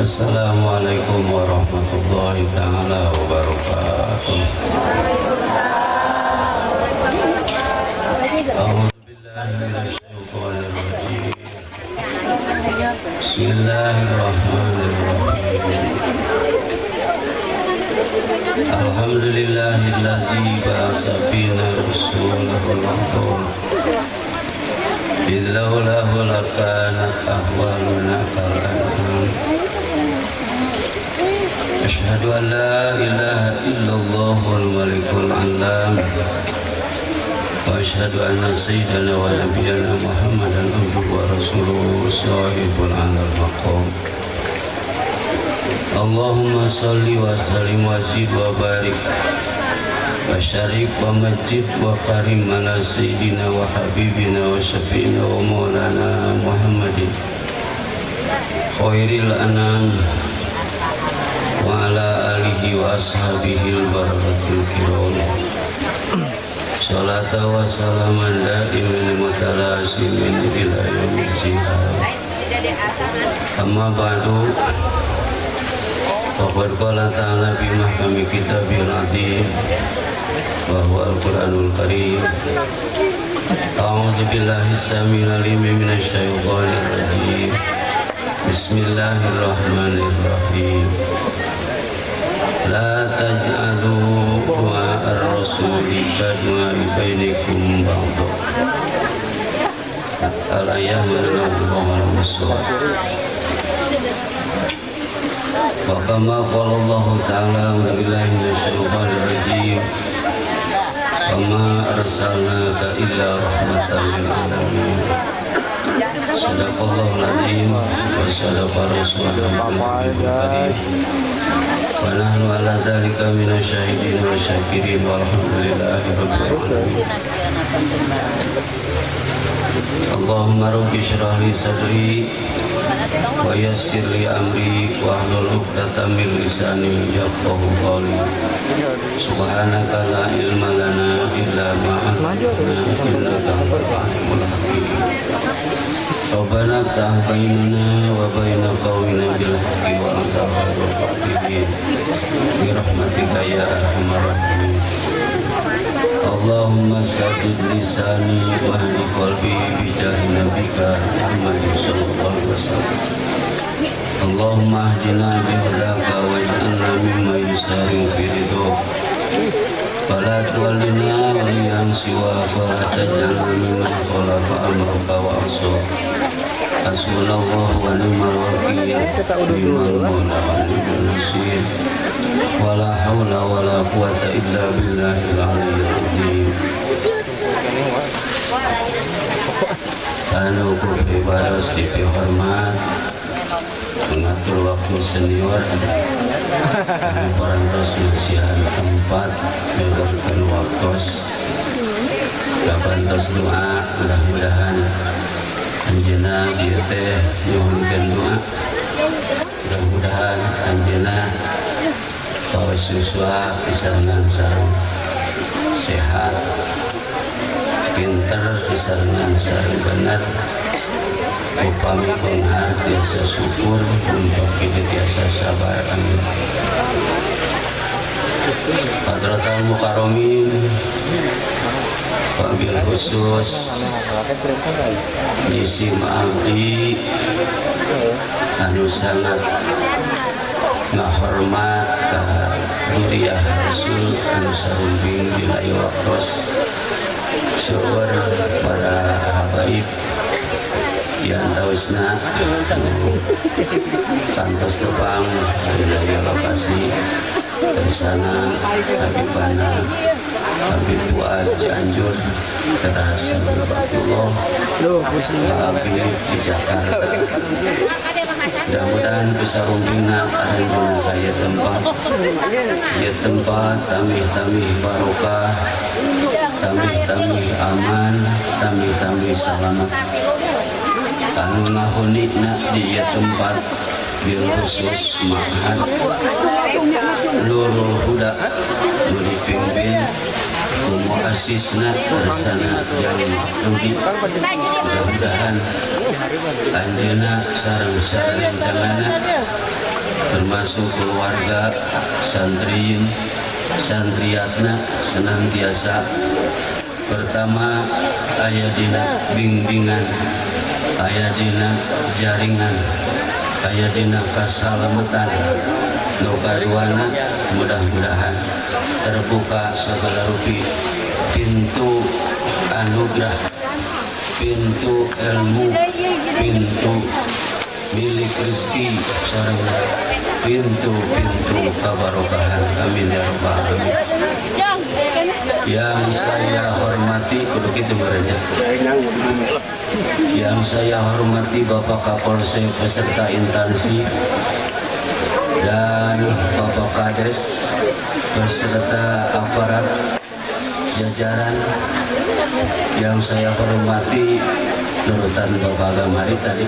Assalamualaikum warahmatullahi ta'ala wabarakatuh. Bismillahirrahmanirrahim. Alhamdulillahilladzi ba'atsa fina rasulahul akram. Idlaulahu lakanat ahwaluna kalanam. Asyhadu an la ilaha illallah wal malikul alam. Wa asyhadu anna sayyidana wa nabiyyana Muhammadan abduhu wa rasuluhu sahibul alal maqam. Allahumma salli wa sallim wa zid wa barik wa syarik wa majid wa karim ala sayyidina wa habibina wa syafi'ina wa maulana Muhammadin khairil anam wa ala alihi wa ashabihi al-barakatul kiram. Salata wa salaman da'iman mutalasimin ila yaumil zihar. Amma ba'du, faqad qala ta'ala fi mahkami kitabil azim wa huwa al-Qur'anul karim. A'udzu billahi samil alim minasy syaithanir rajim. Bismillahirrahmanirrahim. La taj'alu du'a ar-rasuli kadwa'i bainakum ba'du. Al-ayah manallahu al-musawwar. Wa kama qala Allah ta'ala wa billahi minasyaitonir rajim. Kama arsalnaka illa rahmatan lil alamin. Sadaqallahul azim wa sadaqa rasulul karim. Wa nahnu ala dzalika minasyahidin wa syakirin walhamdulillahi rabbil alamin. Allahumma rabbi shrah li sadri wa yassir li amri wa hlul 'uqdatam min lisani yafqahu qawli. Subhanaka la ilma lana illa ma 'allamtana innaka antal alimul hakim. Rabbana ftah bainana wa baina qaumina bil haqqi wa anta khairul faatihin bi rahmatika ya arhamar rahimin. Allahumma saddid lisani wa hdi qalbi bi jahi nabika Muhammad sallallahu alaihi wasallam. Allahumma hdina bi hudaka waj'alna mimman yusari'u fi ridhak. Fala tuwallina waliyan siwa fala taj'alna mimman khalafa amraka wa aswa. Hasbunallahu wa ni'mal wakil, ni'mal mawla wa ni'mal nasir. Wala haula wala quwata illa billahil aliyyil azim. Anu pribadi sedikit hormat mengatur waktu senior kami parantos masihan tempat memberikan waktu kabantos doa mudah-mudahan anjeunna ieu teh nyuhunkeun doa mudah-mudahan anjeunna bahwa siswa disarangan sareng sehat pinter disarangan sareng bener upami beunghar tiasa syukur umpami tiasa sabar amin. Hadratul mukarramin wabil khusus Nisim abdi anu sangat ngahormat ka Duriah Rasul anu sarumping dina ieu waktos seueur para habaib yang tawisna kantos tepang dari lokasi dari sana Habibana Habib Fuad Cianjur teras Habibullah Habib di Jakarta. Mudah-mudahan pesarumpina arengna kaya tempat tamih-tamih barokah, tamih-tamih aman, tamih-tamih selamat. Anu ngahunikna di tempat bil khusus ma'had Nurul Huda nu dipimpin ku muassisna Harsana Jami Mahmudi. Mudah-mudahan anjeunna sareng sarencangana termasuk keluarga santriin santriatna senantiasa pertama aya dina bimbingan, aya dina jaringan, aya dina kasalamatan, nu kaduana mudah-mudahan terbuka segala rupi pintu anugerah, pintu ilmu, pintu milik rezeki sareng pintu-pintu kabarokahan. Amin ya rabbal alamin. Yang saya hormati kudu kitu merenya. Yang saya hormati Bapak Kapolsek beserta instansi dan Bapak Kades beserta aparat jajaran. Yang saya hormati nurutan Bapak Gamari tadi.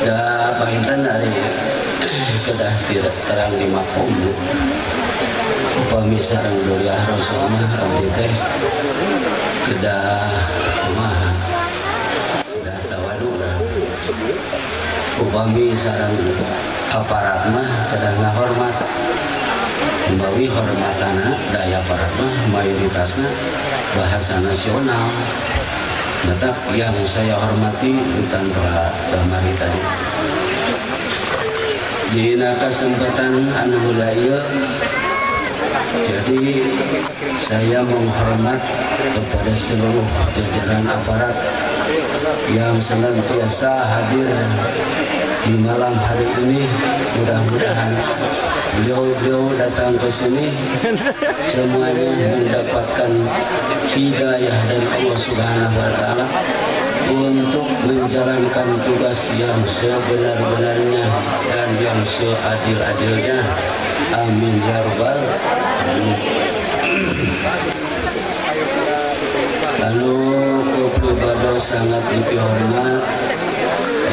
Dan Pak Intan hari kedah tidak terang di makom. Upami sareng duriah Rasulullah abdi teh kedah kumaha kedah tawadu upami sareng aparat mah kedah ngahormat membawi hormatana daya aparat mah mayoritasna bahasa nasional. Tetap yang saya hormati Dutan Pak Gamari tadi dina kesempatan anu budaya. Jadi saya menghormat kepada seluruh jajaran aparat yang senantiasa hadir di malam hari ini. Mudah-mudahan beliau datang ke sini semuanya mendapatkan hidayah dari Allah Subhanahu wa taala untuk menjalankan tugas yang sebenar-benarnya dan yang seadil-adilnya. Amin ya rabbal alamin. Lalu kepribadian sangat dihormat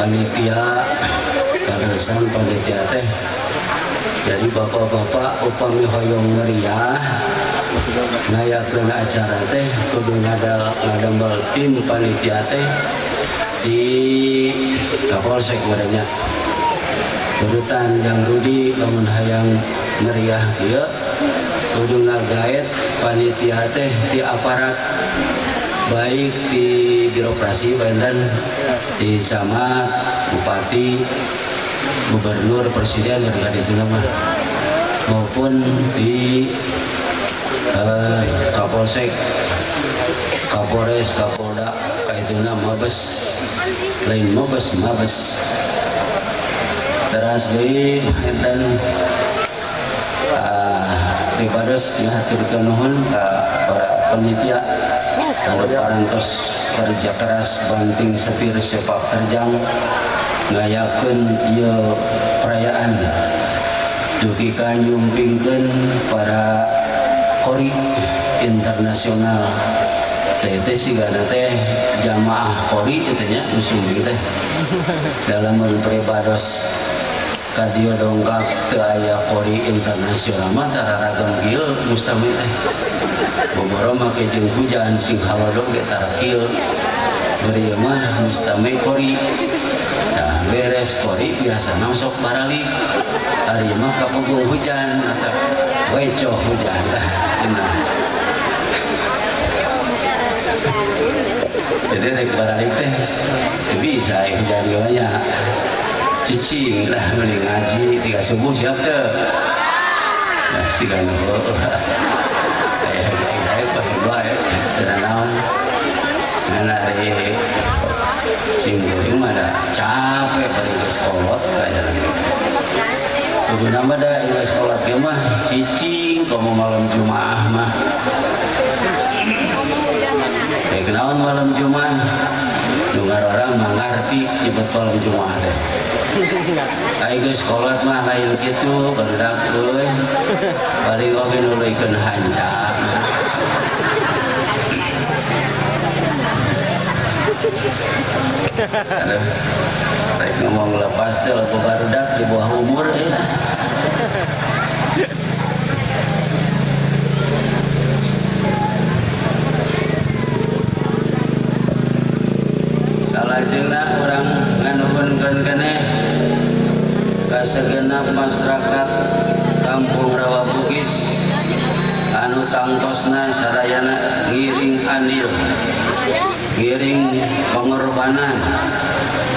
panitia kadersan panitia teh. Jadi bapak-bapak upami hoyong meriah ngayakeun acara teh kudu ngadambel tim panitia teh di Kapolsek merenya. Urutan yang Rudi lamun hayang meriah ieu kudu ngagaet panitia teh di aparat baik di birokrasi dan di camat, bupati, gubernur, presiden dan itu nama maupun di Kapolsek, Kapolres, Kapolda itu nama Mabes lain Mabes teras deui enten pribados ngaturkeun nuhun ka para panitia anu parantos kerja keras banting setir sepak terjang ngayakeun ieu perayaan dugi ka nyumpingkeun para kori internasional teh sigana teh jamaah kori teh nya musuh teh dalam pribados kadio dongkap teu aya kori internasional mah tararagam kieu mustami teh boboro make jeung hujan sing halodo ge tara kieu bari mah mustami kori. Nah beres kori biasana sok baralik ari mah kapuguh hujan atau wecoh hujan lah cenah. Jadi rek baralik teh bisa hujan ge cicing lah mending ngaji tiga subuh siap teh. Nah sigan kayak pakai bae dan naon nganari sing kuring mah da capek bari geus kolot kaya kudu nama da geus kolot ge mah cicing komo malam Jumaah mah kayak kenaon malam Jumaah dengar orang mah ngarti nyebut malam Jumaah teh. Ayo geus kolot mah lain kitu barudak euy bari oge nuluykeun hanca. Aduh, baik ngomong lepas teh lagu barudak di bawah umur ya. Salajengna urang nganuhunkeun keneh kasegenap masyarakat Kampung Rawa Bugis anu tangtosna sadayana ngiring andil, ngiring pengorbanan,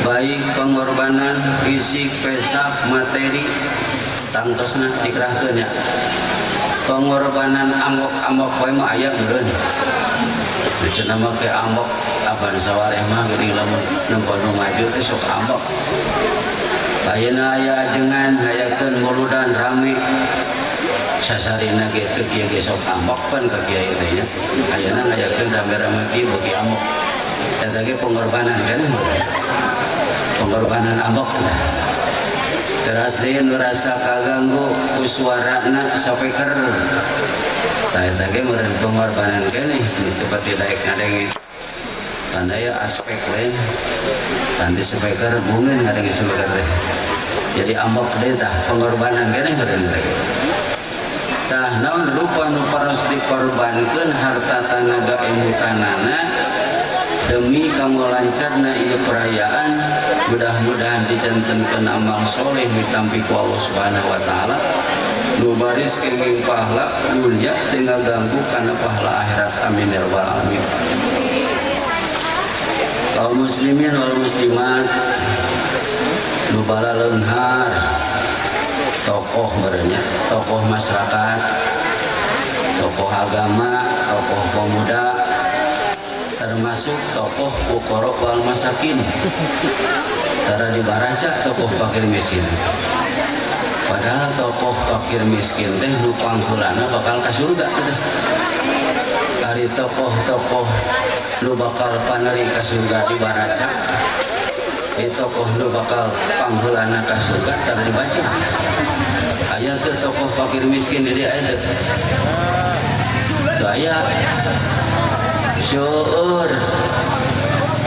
baik pengorbanan fisik, pesak, materi, tangtosna dikerahkeun ya. Pengorbanan amok-amok wae mah aya meureun. Cenah make amok apa sawareh mah geuning lamun nempo nu maju teh sok amok. Ayeuna aya ajengan hayakeun muludan rame. Sasarina ge teu kieu ge sok amok pan ka kiai teh nya. Ayeuna hayakeun rame-rame kieu beuki amok. Eta ge pengorbanan kan. Pengorbanan amok. Teras deui nu rasa kaganggu ku suarana sapeker. Tah eta ge meureun pengorbanan keneh teu pati daek ngadenge. Tanda ya aspek lain. Tanti sapeker mungkin ngadenge sapeker teh. Jadi amok deui tah pengorbanan keneh meureun teh. Tah naon rupa nu paros dikorbankeun harta tanaga emutanana demi kanggo lancarna ieu perayaan. Mudah-mudahan dijantenkeun amal soleh ditampi ku Allah Subhanahu wa taala nu baris kenging pahala dunya teu ngaganggu kana pahala akhirat. Amin ya rabbal alamin. Kaum muslimin wal muslimat nu bala leunghar tokoh berenya, tokoh masyarakat, tokoh agama, tokoh pemuda, termasuk tokoh fuqara wal masakin. Tara dibaraca tokoh fakir miskin. Padahal tokoh fakir miskin teh nu pangheulana bakal ka surga teh. Ari tokoh-tokoh nu bakal paneri ka surga dibaraca. Tokoh nu bakal pangheulana ka surga tara dibaca. Aya teu tokoh fakir miskin di dieu aya teu. Teu aya. Syuur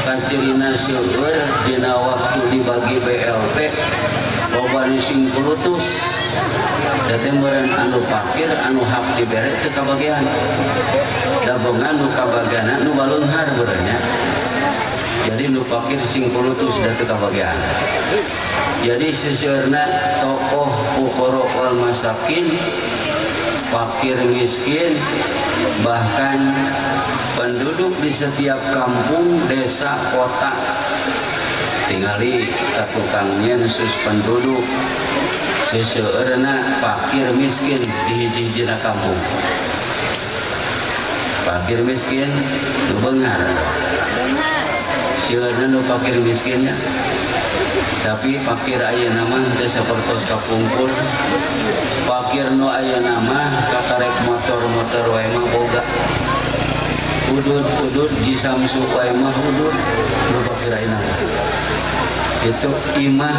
kancirina syuur dina waktu dibagi BLT loba nu sing pulutus teh meureun anu fakir anu hak dibere teu kabagian dabongan nu kabagian nu balunghar meureun nya. Jadi nu fakir sing pulutus da teu kabagian. Jadi seseueurna tokoh fuqara wal masakin, fakir miskin, bahkan penduduk di setiap kampung, desa, kota tingali ka tukang nyensus penduduk seseueurna fakir miskin di hiji-hijina kampung. Fakir miskin nu beunghar. Seueurna nu fakir miskinnya. Tapi fakir ayeuna mah teu sapertos kapungkur. Fakir nu ayeuna mah kakarek motor-motor wae mah boga. Udud jisamsu wae mah udud nu fakir ayeuna. Itu imah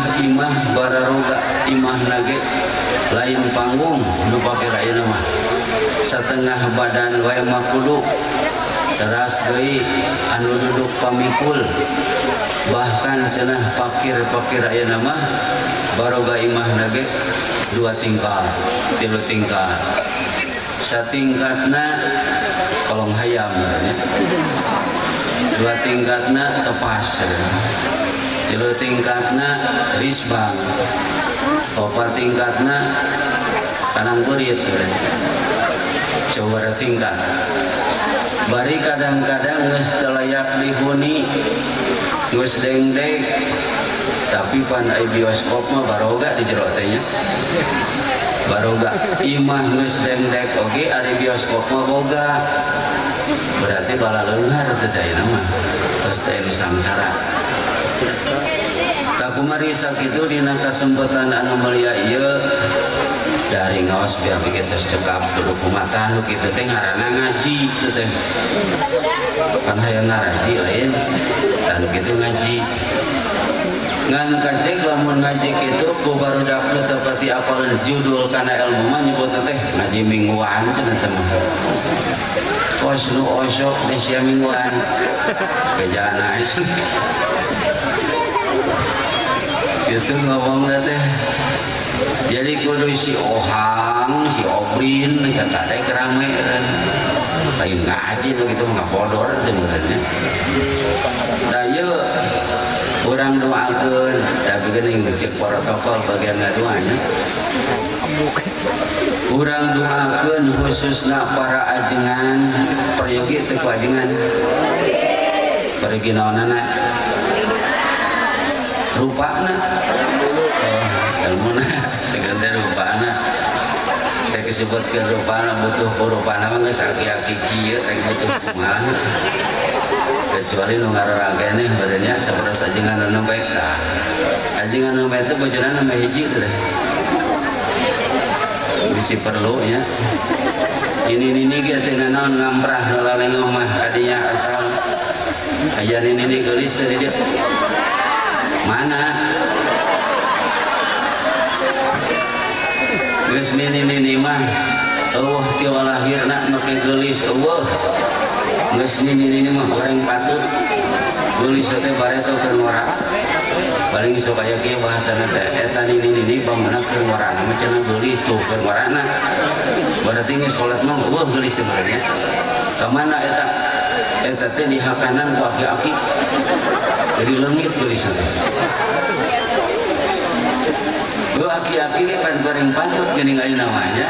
bararoga imah nage lain panggung nu fakir ayeuna mah. Satengah badan wae mah kudu. Teras deui anu duduk pamikul. Bahkan cenah fakir ayeuna mah baroga imah nage 2 tingkat, 3 tingkat. Satingkatna kolong hayam nya. 2 tingkatna tepas. 3 tingkatna risbang. 4 tingkatna kanang kurit. Coba tingkat. Bari kadang-kadang geus teu layak dihuni, geus dengdek, tapi pan aya bioskop mah baroga di jero teh nya. Baroga imah geus dengdek oge ari bioskop mah boga. Berarti bala leunghar teh ayeuna mah. Tos teh nu samsara. Tak kumari sakitu dina kasempetan anu mulia ieu dari ngaos biar begitu cekap kudu kumata nu kitu teh ngaranna ngaji teh. Kan hayang ngaraji lain, tan kitu ngaji. Ngan kacek lamun ngaji kitu ku barudak teu pati apal judul kana ilmu mah nyebut teh ngaji mingguan cenah teh mah. Pos nu osok di sia mingguan. Kejana itu ngomong teh. Jadi kudu si Ohang, si Obrin, kata ada keramean. Lain ngaji nu gitu ngabodor teh meureunnya. Da ieu Urang doakeun tapi geuning cek protokol bagian ngaduanya. Urang doakeun khususna para ajengan peryogi teu ku ajengan. Pergi naonana? Rupana. Ilmuna sekedar rupana. Teh disebutkeun rupana butuh rupana mah geus aki-aki kieu teh butuh kumaha. Kecuali nu ngararagene badannya saperos ajengan nu bae. Nah, ajengan nu bae teh bojona nambah hiji teh. Bisi perlu ya. Ini ge teh naon ngamprah lalengong mah kadinya asal aya ini geulis teh dia. Mana? Geus nini mah eueuh ti lahirna make geulis eueuh. Geus nini mah goreng patut. Geulis teh bareto keur ngora. Paling sok aya kieu bahasana teh eta nini bangna keur ngora mah cenah geulis tuh keur ngorana. Berarti geus salat mah eueuh geulis sebenarnya. Ka mana eta? Eta teh dihakanan ku aki-aki. Jadi leungit geulisan. Ku aki-aki ge pan goreng patut geuning aya namanya.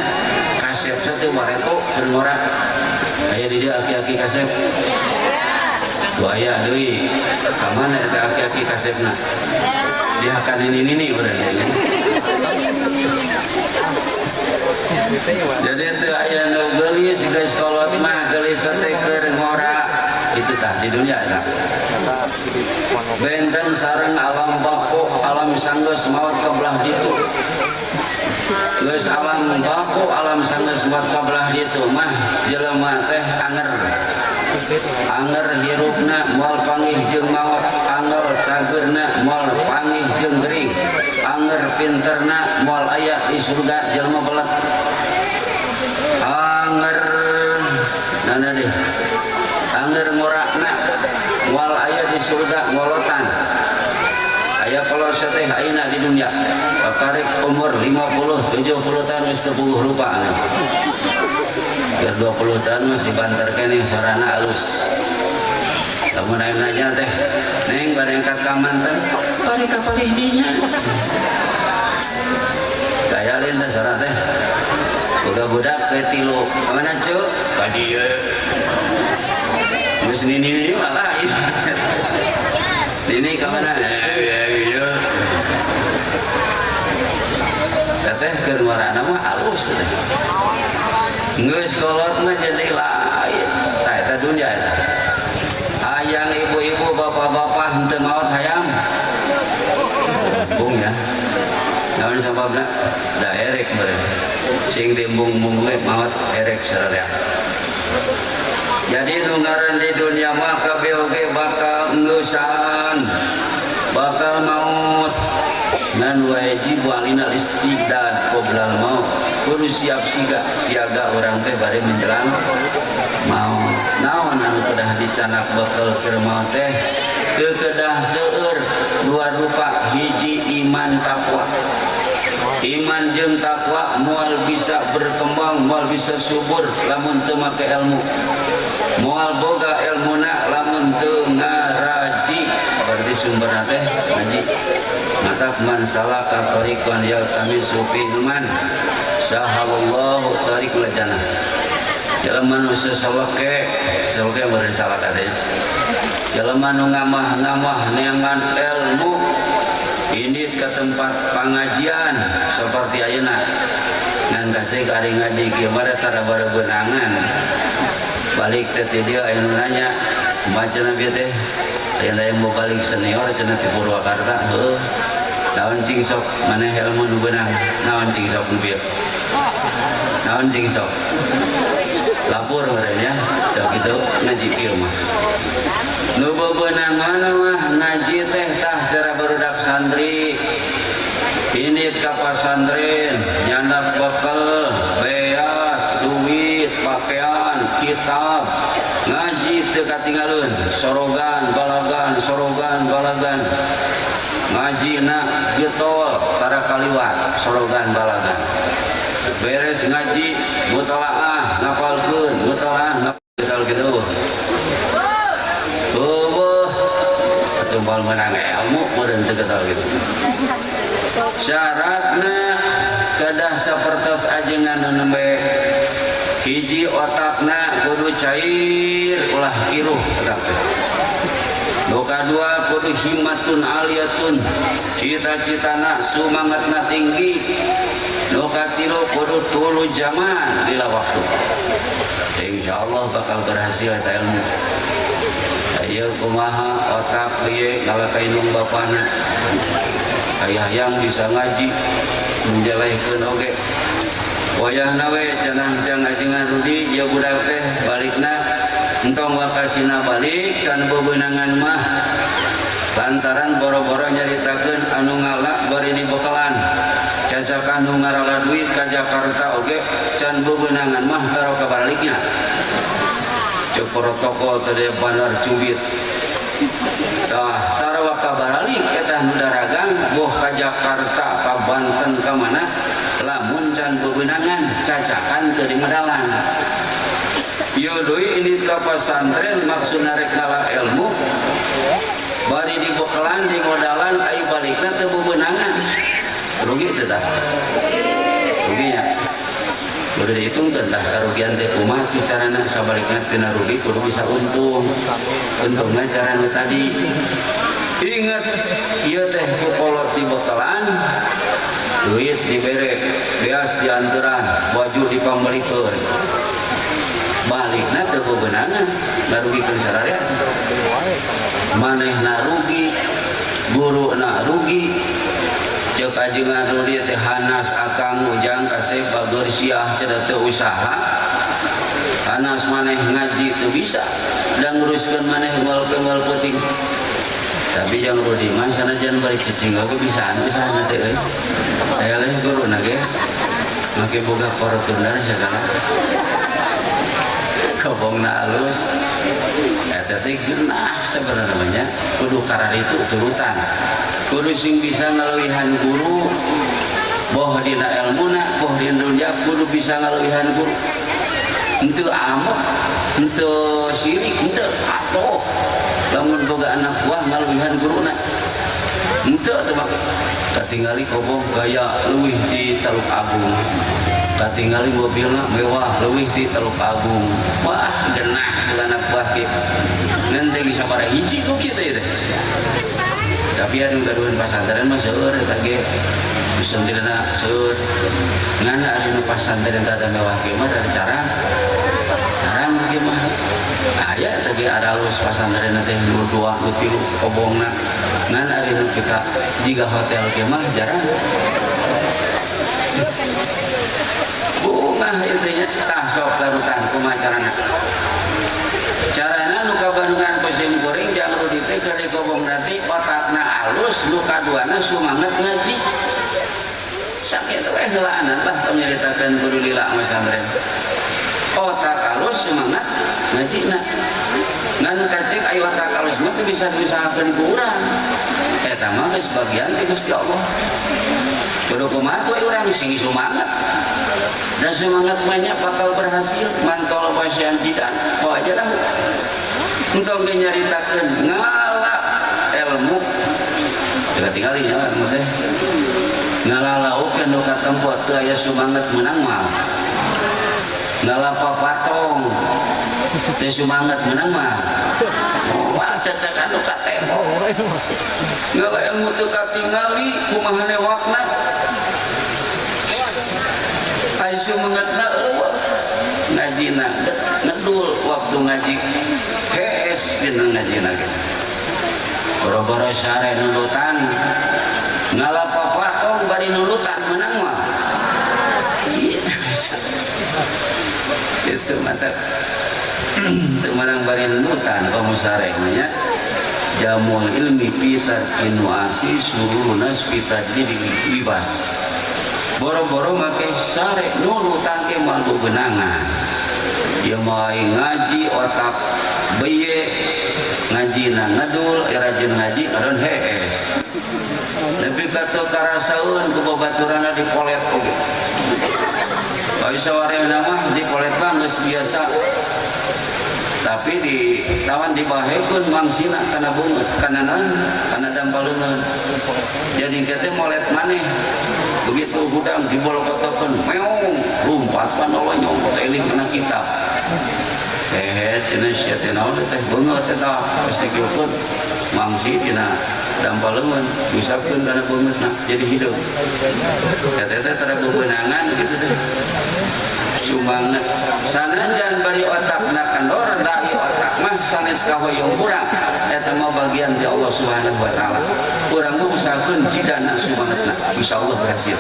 Kasep teh bareto keur ngora. Aya di dia aki-aki kasep. Buaya deui. Ka mana eta aki-aki kasepna? Dihakanan ini urang ya. Jadi teu aya nu geulis geus kolot mah geulis teh keur ngora. Itu tah di dunia tah. Benten sareng alam bako alam sanggeus maot kabelah ditu. Geus alam bako alam sanggeus maot kabelah ditu mah jelema teh anger hirupna moal panggih jeung maot, anger cageurna moal panggih jeung gering, anger pinterna moal aya di surga jelema belet. Anger nana deh. Anger ngorakna moal aya di surga ngolotan. Aya kalau teh ayeuna di dunia pakarik umur 50 70 tahun geus teu puguh rupa. Biar 20 tahun masih banterkan yang sarana alus. Lamun nanya teh, neng barengkat ka manten, bari ka palih dinya. Kaya lain teh sarana teh. Boga budak ke tilu, ka mana ceu? Ka dieu. Geus nini malah lain. Nini ka mana? Ieu. Teteh keur ngorana mah alus teh. Geus kolot mah jadi lain. Tah eta dunya eta. Hayang ibu-ibu bapak-bapak henteu maot hayang. Bung ya. Naon sababna? Da erek beureun. Sing diembung-embung ge maot erek sararea. Jadi nu ngaran di dunia mah kabeh oge bakal engeusan. Bakal maut. Dan wajib walina istidad qoblal maut. Kudu siap siaga orang teh bari menjelang maut. Naon anu kedah dicanak bakal keur maut teh? Teu kedah seueur dua rupa, hiji iman takwa. Iman jeung takwa moal bisa berkembang, moal bisa subur lamun teu make ilmu. Moal boga ilmuna lamun teu ngaraji. Berarti sumberna teh ngaji. Mata man salaka tariqan yaltamisu fihi man sahalallahu tariqul jannah. Jelema nu sesawake beureun salaka teh. Jelema nu ngamah-ngamah neangan ilmu ini ke tempat pengajian seperti ayeuna. Ngan kacek ari ngaji kieu mah tara barebeunangan. Balik teh ti dieu aya nu nanya, bacana bieu teh aya yang mau balik senior cenah ti Purwakarta. Heuh. Naon cing sok maneh ilmu nu beunang? Naon cing sok nu bieu? Naon cing sok? Lapor meureun ya. Da kitu ngaji kieu mah. Nu bebeunang mana mah ngaji teh tah cara barudak santri. Ini ka pasantren nyandak bekal, beas, duit, pakaian, kitab. Ngaji teu katinggalun, sorogan, balagan. Ngajina getol tara kaliwat, sorogan, balagan. Beres ngaji, mutalaah, ngapalkeun, mutalaah, ngapal gitu. tumpal menang ilmu meureun teu ketol gitu. Syaratna kedah sapertos ajengan nembe hiji otakna kudu cair ulah kiruh eta. Nu kadua kudu himmatun aliyatun, cita-citana sumangatna tinggi. Nu katilu kudu tulu zaman lila waktu. Insyaallah bakal berhasil eta ilmu. Ayo kumaha otak ieu ngalakainung bapana. Hayang bisa ngaji menjalehkeun oge. Wayahna we cenah jang ajengan Rudi ya budak teh balikna entong wakasina balik can bebeunangan mah lantaran boro-boro nyaritakeun anu ngalak bari dibekalan cacak anu ngarala duit ka Jakarta oge can bebeunangan mah taro kabaliknya cek protokol teh bandar Cubit tah taro kabaralik eta nu daragang boh ka Jakarta ka Banten ka mana lamun can bebeunangan cacakan teu dimedalan. Ieu deui ini ka pasantren maksudna rek ngalah ilmu bari dibekalan di modalan ai balikna teu bebeunangan. Rugi teh tah. Ruginya. Kudu dihitung tentang karugian teh kumaha carana sabalikna tina rugi kudu bisa untung. Untungna carana tadi. Ingat ieu teh kolot dibekalan duit dibere beas dianturan baju dipambelikeun balikna teu bebeunangan ngarugikeun sararea manehna rugi guruna rugi ceuk ajengan Rudi teh hanas akang ujang kasih bager siah cenah teu usaha hanas maneh ngaji teu bisa da nguruskeun maneh ngol penting tapi jang Rudi mah sanajan balik cicing oge bisa teh euy aya leh guruna ge make boga Fortuner sagala kobongna alus eta teh geunah sabenerna namanya kudu kararitu turutan kudu sing bisa ngaleuwihan guru boh dina ilmuna boh dina dunya kudu bisa ngaleuwihan guru henteu amok henteu sirik henteu atoh lamun boga anak buah ngaleuwihan guruna henteu teu make katingali kobong gaya leuwih di Teluk Agung katingali mobilna mewah leuwih di Teluk Agung wah genah boga anak buah kieu neun teh geus sabaraha hiji ku kieu teh tapi anu gaduhan pasantren mah seueur eta ge pesantrenna seueur ngana ari nu pasantren rada mewah kieu mah rada carang kieu mah aya teh ge aralus pasantren teh nu 2 nu 3 kobongna ngan ari nu kita jiga hotel kieu mah jarang bunga ieu teh nya tah sok tarutan kumaha carana nu kabandungan kusim kuring jang Rudi teh keur dikobong nanti otakna alus nu kaduana sumanget ngaji sakitu we heulaanan lah nyaritakeun kudu lila pasantren otak alus semangat ngajina ngan kacek ayo otak alus mah teu bisa diusahakeun ku urang eta mah geus bagian ti Gusti Allah kudu kumaha tuh urang sing semangat dan semangat banyak bakal berhasil mantol pasien tidak bawa aja dah untuk nyaritakeun ngalah ilmu coba tinggalin ya ilmu teh ngalah laukeun nu katempo teu aya semangat menang mah ngalah papatong teh semangat menang mah wah cacakan nu katempo ngalah ilmu teu katingali kumaha newakna ai semangatna eueuh ngajina ngedul waktu ngaji HS dina ngajina ge boro-boro sare nulutan ngalah papatong bari nulutan menang mah itu mantap itu menang bari nutan pamusareh nya jamul ilmi pitar kinuasi surunas pitar jadi libas boro-boro make sare nunutan ke mal bebenangan ya mai ngaji otak beye ngaji na ngadul rajin ngaji kadon HS lebih kata karasaun ke babaturana dipolet oge Aisyah nama di polet bang geus biasa tapi di tawan dibahekeun mangsina kana beungeut kana naon kana dampaleungeun jadi kita molet maneh begitu gudang dibolkotokeun meong lumpat panolonyong teling kana kitab cenah sia teh naon teh beungeut eta geus dikilkeun mangsi dina dampaleungeun disapkeun kana beungeutna jadi hidup eta teh tara bebeunangan gitu teh sumanget sanajan bari otakna kendor da ieu otak mah sanes kahoyong urang eta mah bagian ti Allah Subhanahu wa taala urang mah usahakeun jidana sumangetna insyaallah berhasil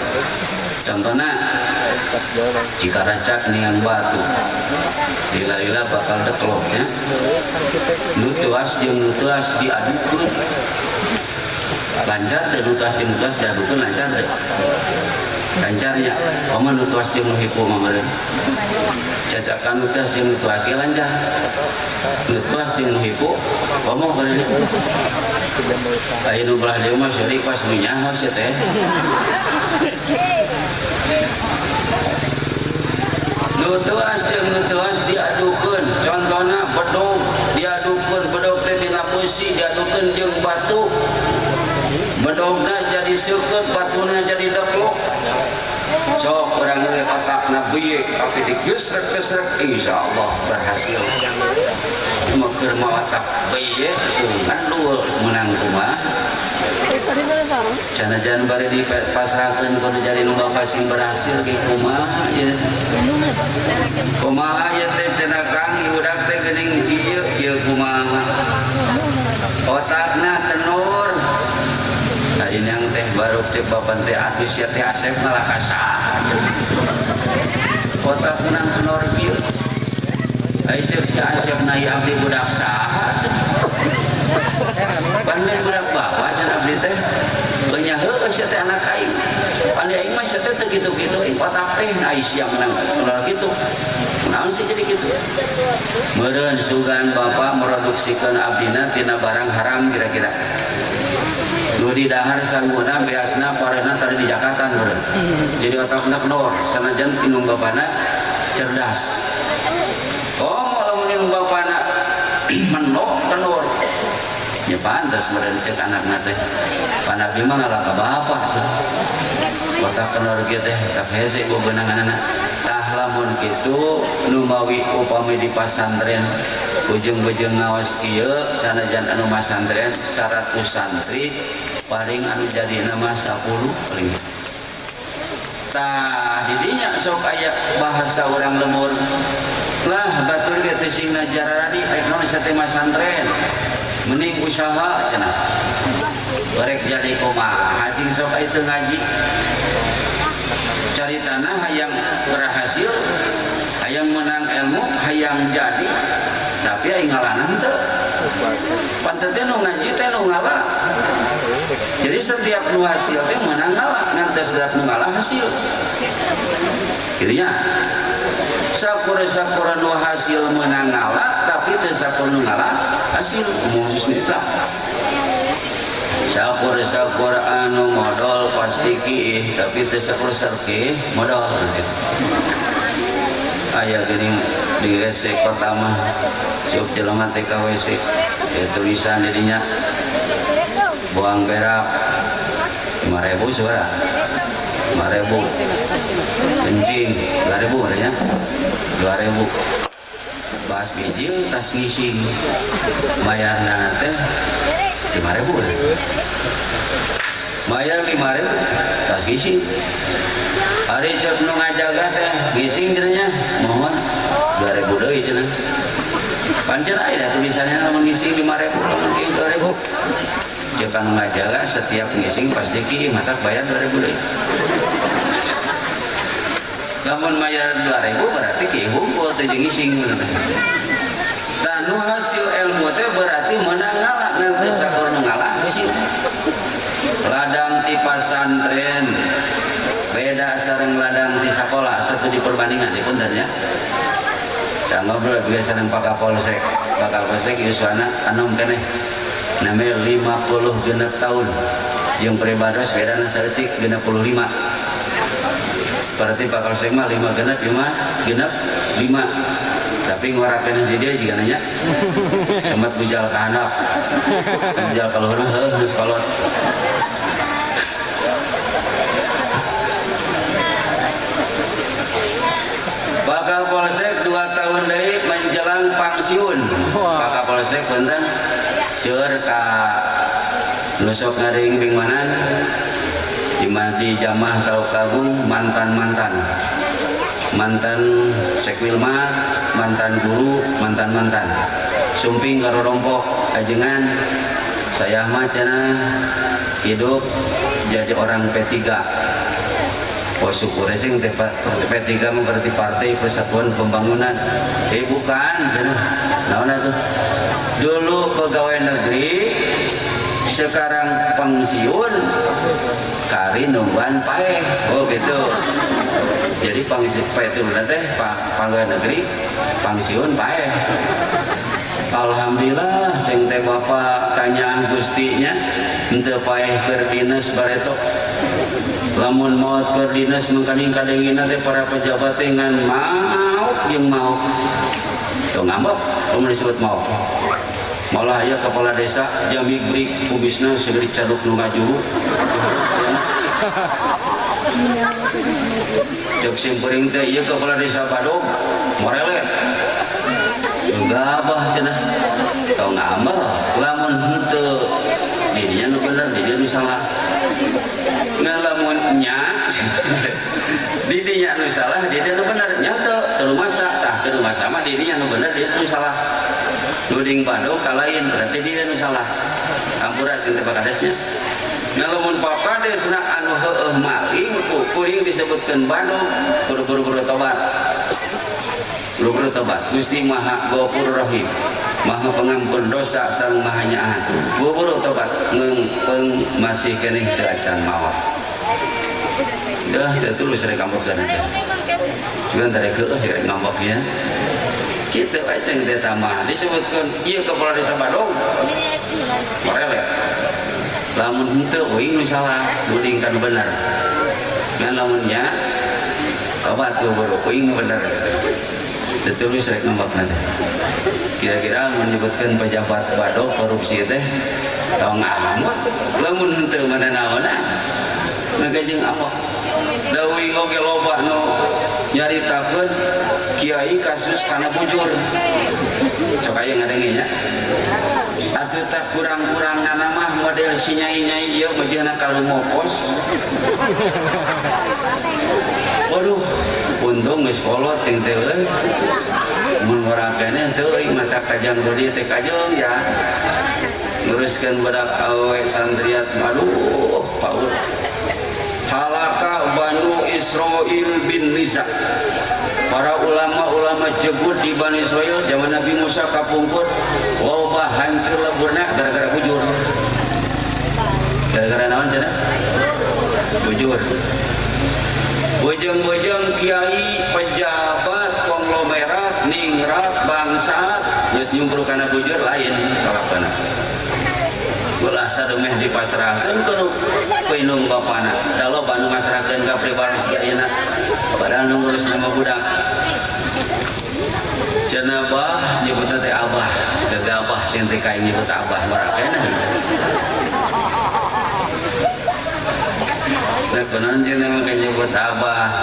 contohna jika rancak niang batu lila-lila bakal dekloknya nutuas jeung nutuas diadukeun lancar dan nutuas jeung nutuas diadukeun lancar deh lancarnya paman nutuas jeung hipo mamareun cacakan nutuas jeung nutuas ge lancar nutuas jeung hipo paman mamareun aya nu belah dieu mah seurik pas nu nyaho sia teh nutuas jeung nutuas diadukeun contohna bedog diadukeun bedog teh tina beusi diadukeun jeung batu bedogna jadi seukeut batuna jadi deklok sok urang ge otakna beuyeuk tapi digesrek-gesrek insyaallah berhasil mah keur mah otak beuyeuk ngandul menang kumaha canajan bari dipasrahkeun kudu jadi nu bapa sing berhasil ge kumaha ye kumaha ye teh cenah Kang budak teh geuning kieu ieu kumaha otakna kenur tadi yang teh baru cek bapan teh atuh sia teh Asep malah kasaha otakna kenur kieu ai cek si Asep na ieu abdi budak saha pandai budak bawa cenah abdi teh nya heuh sia teh anak aing pandai aing mah sia teh kitu-kitu aing otak teh ai sia menang kenur kitu naon sih jadi kitu meureun sugan bapa meroduksikeun abdina tina barang haram kira-kira nu di dahar sangguna beasna pareuna tadi di Jakarta meureun jadi otakna kendor sanajan inung bapana cerdas lamun inung bapana menok kendor ya pantas meureun cek anakna teh panabi mah ngalah ka bapa otak kendor kieu teh tak hese bebeunanganna tah lamun kitu nu mawi upami di pasantren ujung-ujung ngawas kieu sanajan anu masantren 100 santri paling anu jadi nama 10 paling tah didinya sok aya bahasa orang lemur lah batur ge teh sing najarani rek naon teh masantren mending usaha cenah barek jadi kumaha cing sok aya teu ngaji caritana hayang berhasil hayang menang ilmu hayang jadi tapi aing ngalanan teu pantet teh nu ngaji teh nu ngalah jadi setiap nu hasil teh menang ngalah ngan teh setiap nu ngalah hasil kitu nya sakura-sakura nu hasil menang ngalah tapi teu sakura nu ngalah hasil khusus nita sakura-sakura anu modal pasti kieu tapi teu sakura sarki modal aya geuning di WC pertama sok jelema teh ka WC tulisan didinya buang berak 5.000 suara 5.000 kencing 2.000 adanya 2.000 bas bijil tas ngising bayarna teh 5.000 bayar 5.000 tas ngising hari cek nu ngajaga teh ngising cenah mohon 2.000 deui cenah pancen aya tulisannya lamun ngising 5.000 lamun kieu 2.000 cek anu ngajaga setiap ngising pasti kieu matak bayar 2.000 deui lamun bayar 2.000 berarti kieu hunkul teh jeung ngising dan nu hasil ilmu teh berarti menang ngalah ngan teh sakur nu ngalah hasil ladang ti pasantren beda sareng ladang di sekolah satu di perbandingan di puntennya dan ngobrol biasa sareng Pak Kapolsek Yuswana anom keneh namanya 50 genep tahun jeung peribados bedana saeutik 65 berarti Pak Kapolsek mah 5 genep 5 tapi tapi ngarakeun di dia juga nanya semat bujal ka handap bujal ka luhur geus kolot. Bakal Polsek 2 tahun deui menjelang pensiun. Bakal Polsek punten seueur ka nusok ngaring bingmanan dimati jamaah Taluk-Agung mantan sekwilma, mantan guru, mantan sumping karo rompok ajengan saya mah cenah hidup jadi orang P3. Oh syukur aja yang P3 berarti Partai Persatuan Pembangunan. Bukan cenah. Naon tuh? Dulu pegawai negeri, sekarang pensiun kari nungguan paeh. Oh gitu. Jadi pensiun teh pegawai negeri pensiun paeh. Alhamdulillah ceng teh bapak kanya gustinya henteu paeh keur dinas baretok. Lamun maut keur dinas mangkaning kadengina teh para pejabat teh ngan maot jeung maot. Tong ngambek mun disebut maot. Malah aya kepala desa jamig brik kumisna segeri caduk nu ngajuru. Cek simpeuring teh ieu kepala desa Badog morelet. Gabah cenah. Tong ngambek lamun henteu di dinya nu bener, di dinya nu salah. Ngalamun nya di dinya nu salah, di dinya nu bener. Nya teu masa, tah teu masa mah di dinya nu bener, di dinya nu salah. Nuding Badog kalain berarti di dinya nu salah. Hampura cing teh bakadesnya. Ngalamun pakadesna anu heueuh maling kuring disebutkeun Badog, buru-buru tobat. Buru-buru tobat. Gusti Maha Ghafur Rahim. Maha pengampun dosa sareng maha nyaah. Buru-buru tobat ngeumpeng masih keneh teu acan maot. Dah tulus rek ngambokkeun teh. Cuman tadi heueuh rek ngamboknya. Kitu wae ceng teh tamah disebutkeun ieu kepala desa Badog. Morelet. Lamun henteu euing nu salah, nuling kan bener. Ngan lamun nya tobat buru-buru euing nu bener. Ditulis rek ngambokna teh. Kira-kira menyebutkan pejabat Badog korupsi teh tong ngambek lamun henteu mana naonna maka jeung ambok dawi oge loba nu nyaritakeun kiai kasus kana bujur sok aya ngadengi nya atuh tak kurang-kurang nana mah model si nyai-nyai ieu bejeuna kalumopos. Waduh untung geus kolot cing teh euy mun ngorake teu euy mata kajang bodi teh kajeng ya nguruskeun budak awe santriat aduh paur halaka Banu Israil bin Nisa. Para ulama-ulama jebut di Bani Israil zaman Nabi Musa kapungkur loba hancur leburna gara-gara bujur. Gara-gara naon cenah? Bujur. Bojong-bojong kiai pejabat konglomerat ningrat bangsat geus nyumpru kana bujur lain kalapana. Ulah sademeh dipasrahkeun ku indung bapana. Da loba nu ngasrahkeun ka pribadi ayeuna. Padahal nu ngurus nama budak. Cenabah nyebutna teh abah, gegabah sing teh kain nyebut abah marakena. Sakunaon cenah mah nyebut abah.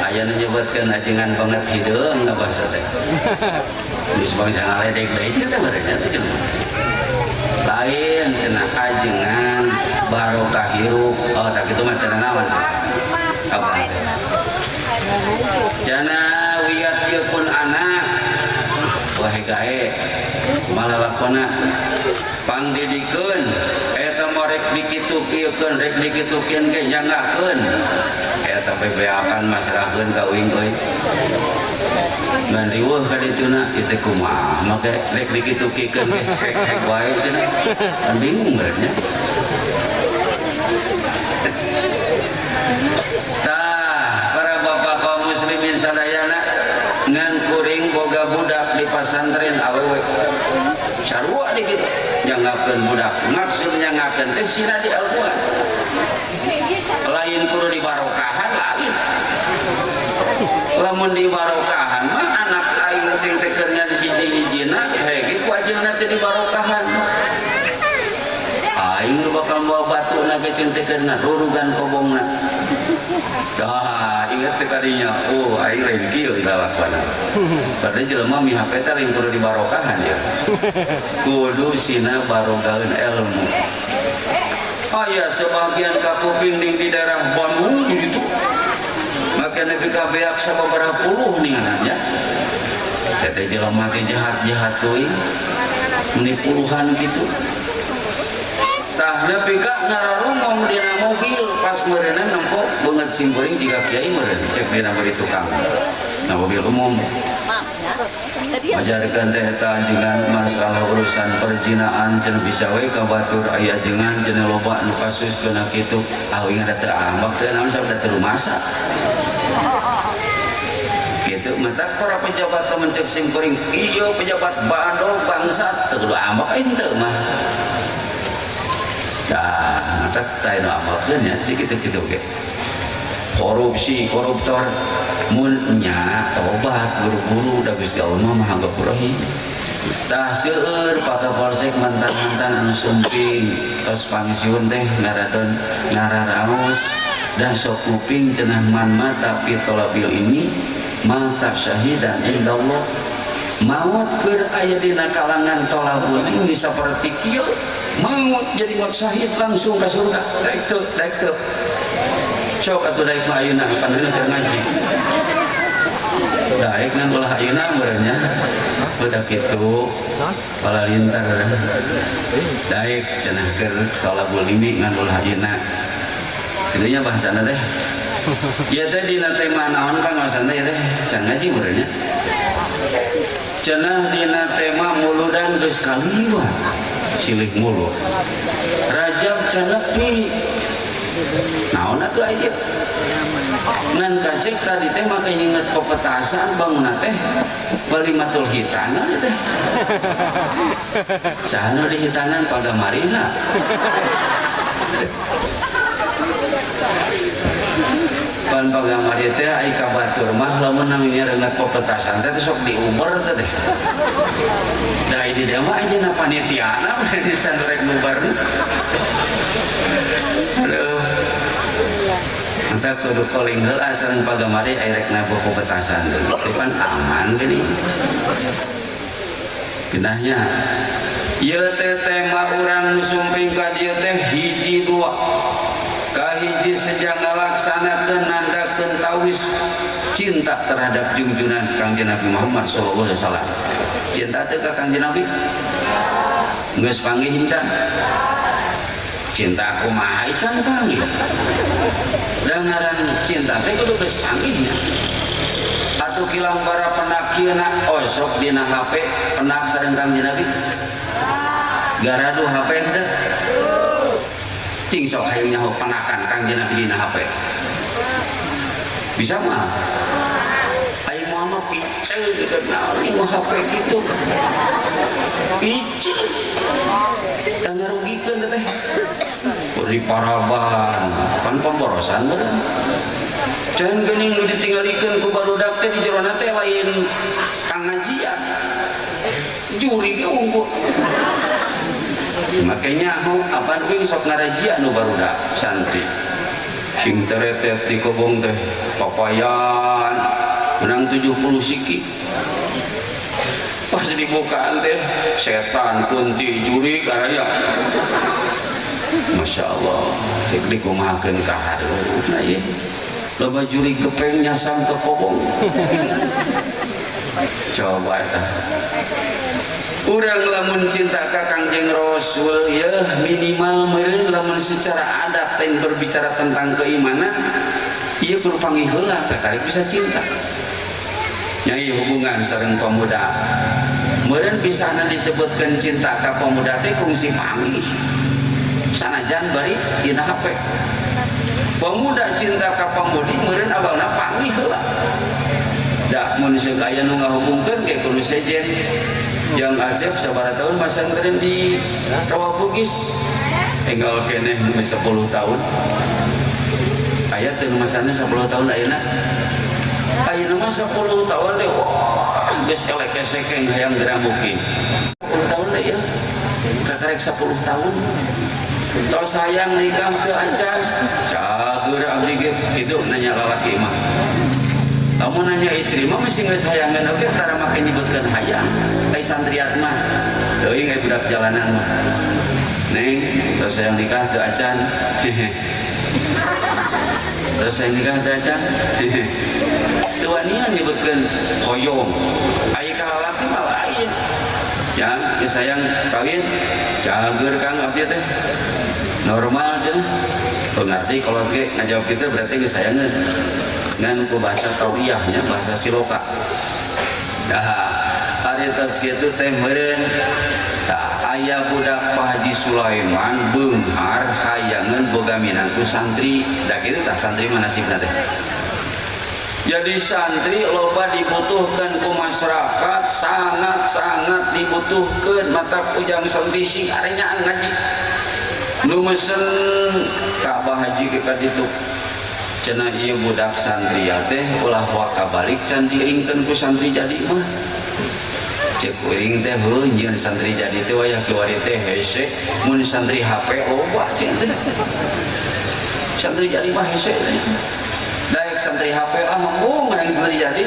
Aya nu nyebutkeun ajengan banget hideung abah teh. Geus bangsa ngaledek deui cenah barenya teh. Lain cenah ajengan barokah hirup. Oh tak kitu mah cenah naon? Abah. Cenah wiat ieu pun anak wae gae malalakona pangdidikeun eta mah rek dikitu-kieukeun rek dikitu-kieukeun ge nyanggakeun eta bebeakan masrahkeun ka uing euy ngan riweuh ka dituna ieu teh kumaha make rek dikitu-kieukeun ge hek wae cenah kan bingung benernya para bapak kaum muslimin sadayana ngan kuring boga budak di pasantren awewe sarua di kitu nyanggakeun budak maksud nyanggakeun teh sira di Al-Qur'an lain kudu di barokahan lain lamun di barokahan mah anak oge cintekeun ngarurugan kobongna. Tah inget teh kadinya, oh aing lain kieu lalakwana. Karena jelema mihak eta lain kudu dibarokahan ya. Kudu sina barogaheun ilmu. Aya sebagian kakuping di daerah Bandung di ditu. Makanya PKB sababaraha puluh ningananya. Teh jelema teh jahat-jahat teuing. Meni puluhan gitu. Tah nepi ka ngararumong dina mobil pas meureunna nempo beungeut simkuring jiga kiai meureun cek dina bari tukang. Nah mobil umum. Ajarkeun teh eta anjeungan masalah urusan perjinaan cenah bisa we ka batur aya ajengan cenah loba nu kasuskeun kitu. Ah ingat teh ambak teh naon sabda teu rumasa. Gitu mata para pejabat temen cek simkuring ieu pejabat Bandung bangsat teu kudu ambak henteu mah. Nah, tak tahu apa ya, sih gitu-gitu ke. Korupsi, koruptor, munnya tobat buru-buru udah Gusti Allah mah ngapurahi. Tah seueur pak Kapolsek mantan-mantan anu sumping tos pangsiun teh ngaradon ngararaos dah sok kuping cenah man mata pitolabil ini mata syahidan indallah. Maut keur aya dina kalangan tolabul ini saperti kieu. Maut jadi maut syahid langsung ke surga. Daek teu. Sok atuh daek mah ayeuna pandeuna keur ngaji. Daek ngan ulah ayeuna meureun nya. Udah kitu palalintar. Daek cenah keur tolabul ilmi ngan ulah ayeuna. Kitu nya bahasana teh. Ieu teh dina tema naon pangaosan teh teh can ngaji meureun nya. Cenah dina tema muludan geus kaliwat silih mulut Rajab canepi naon atuh aya ngan kacek tadi teh make nginget pepetasan bangunna teh walimatul hitanan teh saha nu di hitanan pagamarisa pan pagamari teh ai ka batur mah lamun namanya rengat pepetasan teh sok diuber teh. Da di dia mah aja na panitiana di sanrek nubar. Aduh. Anta kudu calling heula sareng pagamari ai rek na pepetasan teh. Pan aman gini. Genahnya ieu teh tema urang nu sumping ka dieu teh hiji dua. Kahiji sejak ngalaksanakeun nandakeun tawis cinta terhadap junjungan Kangjeng Nabi Muhammad sallallahu alaihi wasallam. Cinta teh ka Kangjeng Nabi? Geus panggih encan. Cinta kumaha isan panggih. Da ngaran cinta teh kudu geus panggihnya. Atuh kilang bara penakieuna osok dina HP penak sareng Kangjeng Nabi. Garadu HP teh cing sok hayang nyaho panakan Kangjeng Nabi dina HP. Bisa mah? Ayo mama picel gitu naon ieu HP gitu. Picel. Teu ngarugikeun teh. Beri paraban, pan pemborosan meureun. Can geuning nu ditinggalikeun ku barudak teh di jerona teh lain kangajian. Juri ge unggul. Makanya mau apa nih sok ngarajia nu barudak santri sing teretet di kobong teh papayan menang 70 siki pas dibukaan teh setan kunti juri karaya Masya Allah cek dikumahakeun ka hareupna ieu loba juri gepeng nyasam ke kobong coba eta urang lamun cinta ka Kangjeng Rasul ya minimal meureun lamun secara adat teh berbicara tentang keimanan ieu kudu panggih heula kakarek bisa cinta nyai hubungan sareng pemuda meureun pisahna disebutkeun cinta ka pemuda teh kungsi panggih sanajan bari dina HP pemuda cinta ka pamudi meureun awalna panggih heula da mun seuk aya nu ngahubungkeun ge kudu sejen Jang Asep sabaraha tahun pasantren di Rawa Bugis tinggal keneh 10 tahun aya teu masana 10 tahun ayeuna ayeuna mah 10 tahun teh wah geus kalek-kesekeng hayang geramukeun 10 tahun teh ya kakarek 10 tahun tos sayang nikah ke acan cager abdi gitu nanya lalaki mah. Kamu nanya istri mah mesti ngesayangan oke tara make nyebutkeun hayang ai santriat mah teuing ai budak jalanan mah neng tos sayang nikah ke acan tos sayang nikah ke acan teu wanian nyebutkeun hoyong ai ka lalaki mah lain ya sayang kawin cager kang abdi teh normal cenah pengerti kalau ge ngajawab kita berarti gesayangan ngan ku bahasa tauriyahnya bahasa siloka dah hari tos kitu teh meureun tah aya budak Pak Haji Sulaiman beunghar hayangan boga minangku santri da kitu tah santri mana nasibna teh jadi santri loba dibutuhkan ku masyarakat sangat-sangat dibutuhkan mata ujang santri sing arenya ngaji nu mesen ka Abah Haji ke kaditu cenah ieu budak santri teh ulah waka balik can diringkeun ku santri jadi mah cek uring teh heuh nyieun santri jadi teh wayah kiwari teh hese mun santri HP loba cek teh santri jadi mah hese daek santri HP mung yang santri jadi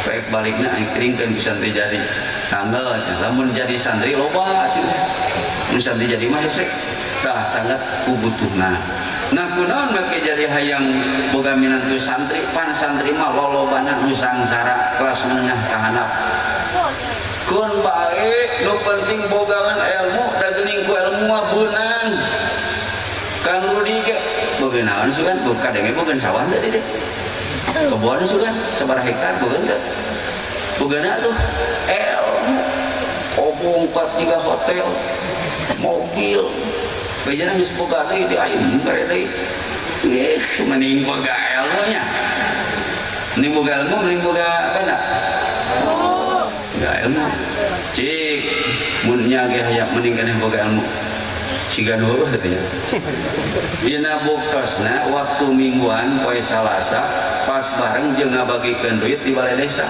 baik baliknya ringkeun ku santri jadi tanggal lamun jadi santri loba sih mun santri jadi mah hese tah sangat kubutuhna. Nah kunaon make jadi hayang boga minantu santri pan santri mah lolobana nu sangsara kelas menengah ka handap kun bae nu penting bogaan ilmu da geuning ku ilmu mah beunang Kang Rudi ge boga naon sugan boga kadenge boga sawah teh deh kebon sugan sabaraha hektar boga teh bogana tuh ilmu obong 4-3 hotel mobil bejana geus boga deui di ayeuna mere deui mending boga ilmunya mending boga ilmu mending boga apa dah boga ilmu cik mun nya ge hayang mending keneh boga ilmu siga dulu katanya dina buktosna waktu mingguan poe Salasa pas bareng jeung ngabagikeun duit di balai desa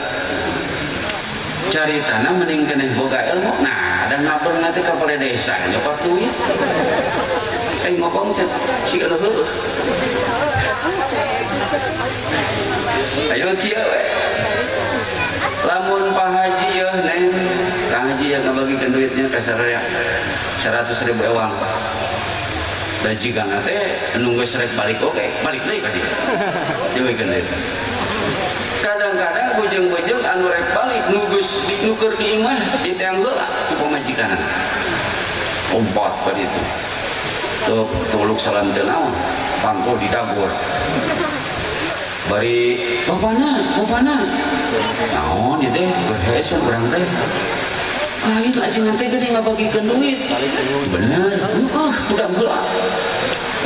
caritana mending keneh boga ilmu nah ada ngabeng nanti ka balai desa nyokot duit ngomong siga dulu ayo kieu we lamun Pak Haji ya neng Kang Haji yang ngabagikeun duitnya ka sararea 100.000 ewang dan jika nanti nunggu seret balik oke balik deui ka dieu jawikeun deui kadang-kadang bujeng-bujeng anu rek balik nugus nuker di imah di teang heula ku pamajikanna ompat ka ditu tuh tuluk salam teu naon pangko di dagor bari bapana naon ieu teh berhese urang teh lain lajeng teh gede ngabagikeun duit bener udah heula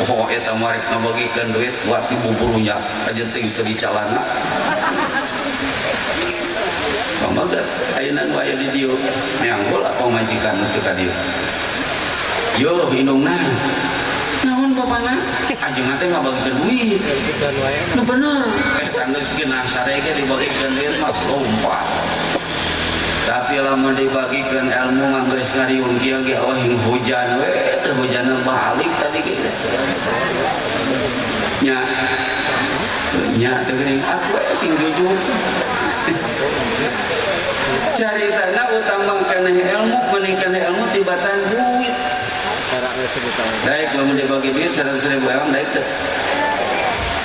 oh eta marek ngabagikeun duit buat dibuburunya kajenting teu dicalana pamagat ayeuna nu aya di dieu neang heula pamajikan teu ka dieu yo indungna naon bapana anjeun teh ngabagikeun duit nu bener tanggeus geunah sarege dibagikeun duit mah lompat tapi lamun dibagikeun ilmu nganggeus ngariung kieu ge oh hujan we teu hujanna balik tadi ge nya teu geuning aku sing jujur caritana utama keneh ilmu meningkatkan ilmu tibatan duit daek lamun dibagi duit 100.000 ewang daek teu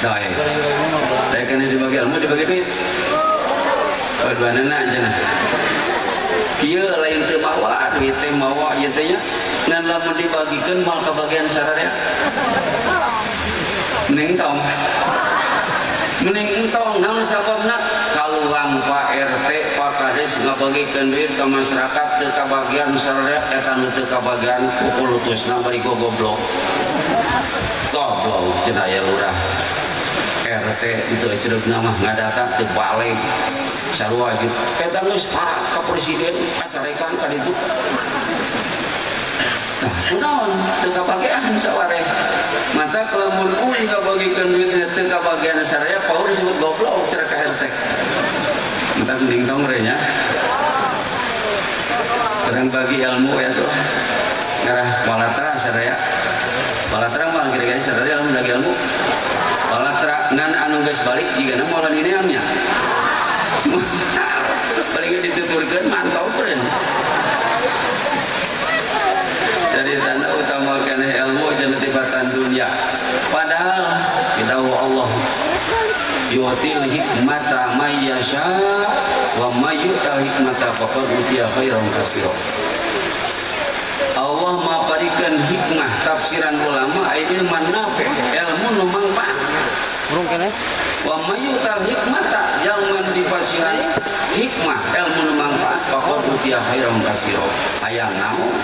daek keneh dibagi ilmu dibagi duit paduanana cenah kieu lain teu mawa duit teh mawa ieu teh nya ngan lamun dibagikeun mal kabagian sararea mending entong naon sababna kaluang Pak RT Pak Kades ngabagikeun duit ka masyarakat teu kabagian sararea eta nu teu kabagian kulutusna bari goblok cenah aya lurah RT itu cereukna mah ngadata teu balik sarua gitu eta geus parah ka presiden acarekan ka ditu nah kunaon teu kabagian sawareh mata lamun kuring ngabagikeun duitna teu kabagian sararea paur disebut goblok cenah ka RT mata geuning tong re nya barang bagi ilmu ya tuh ngarah palatra sadaya palatra mah kira-kira sadaya lamun lagi ilmu palatra ngan anu geus balik jigana moal nineangnya paling dituturkeun mantau peureun dari tanda utama kana ilmu jeung tibatan dunia padahal dawuh Allah yu'til hikmata may yasha wa may yu'tal hikmata faqad utiya khairan katsira. Allah maparikeun hikmah tafsiran ulama aya ilmu nafi ilmu nu mangfaat. Burung kene wa may yu'tal hikmata jalman dipasiran hikmah ilmu nu mangfaat faqad utiya khairan katsira. Aya naon?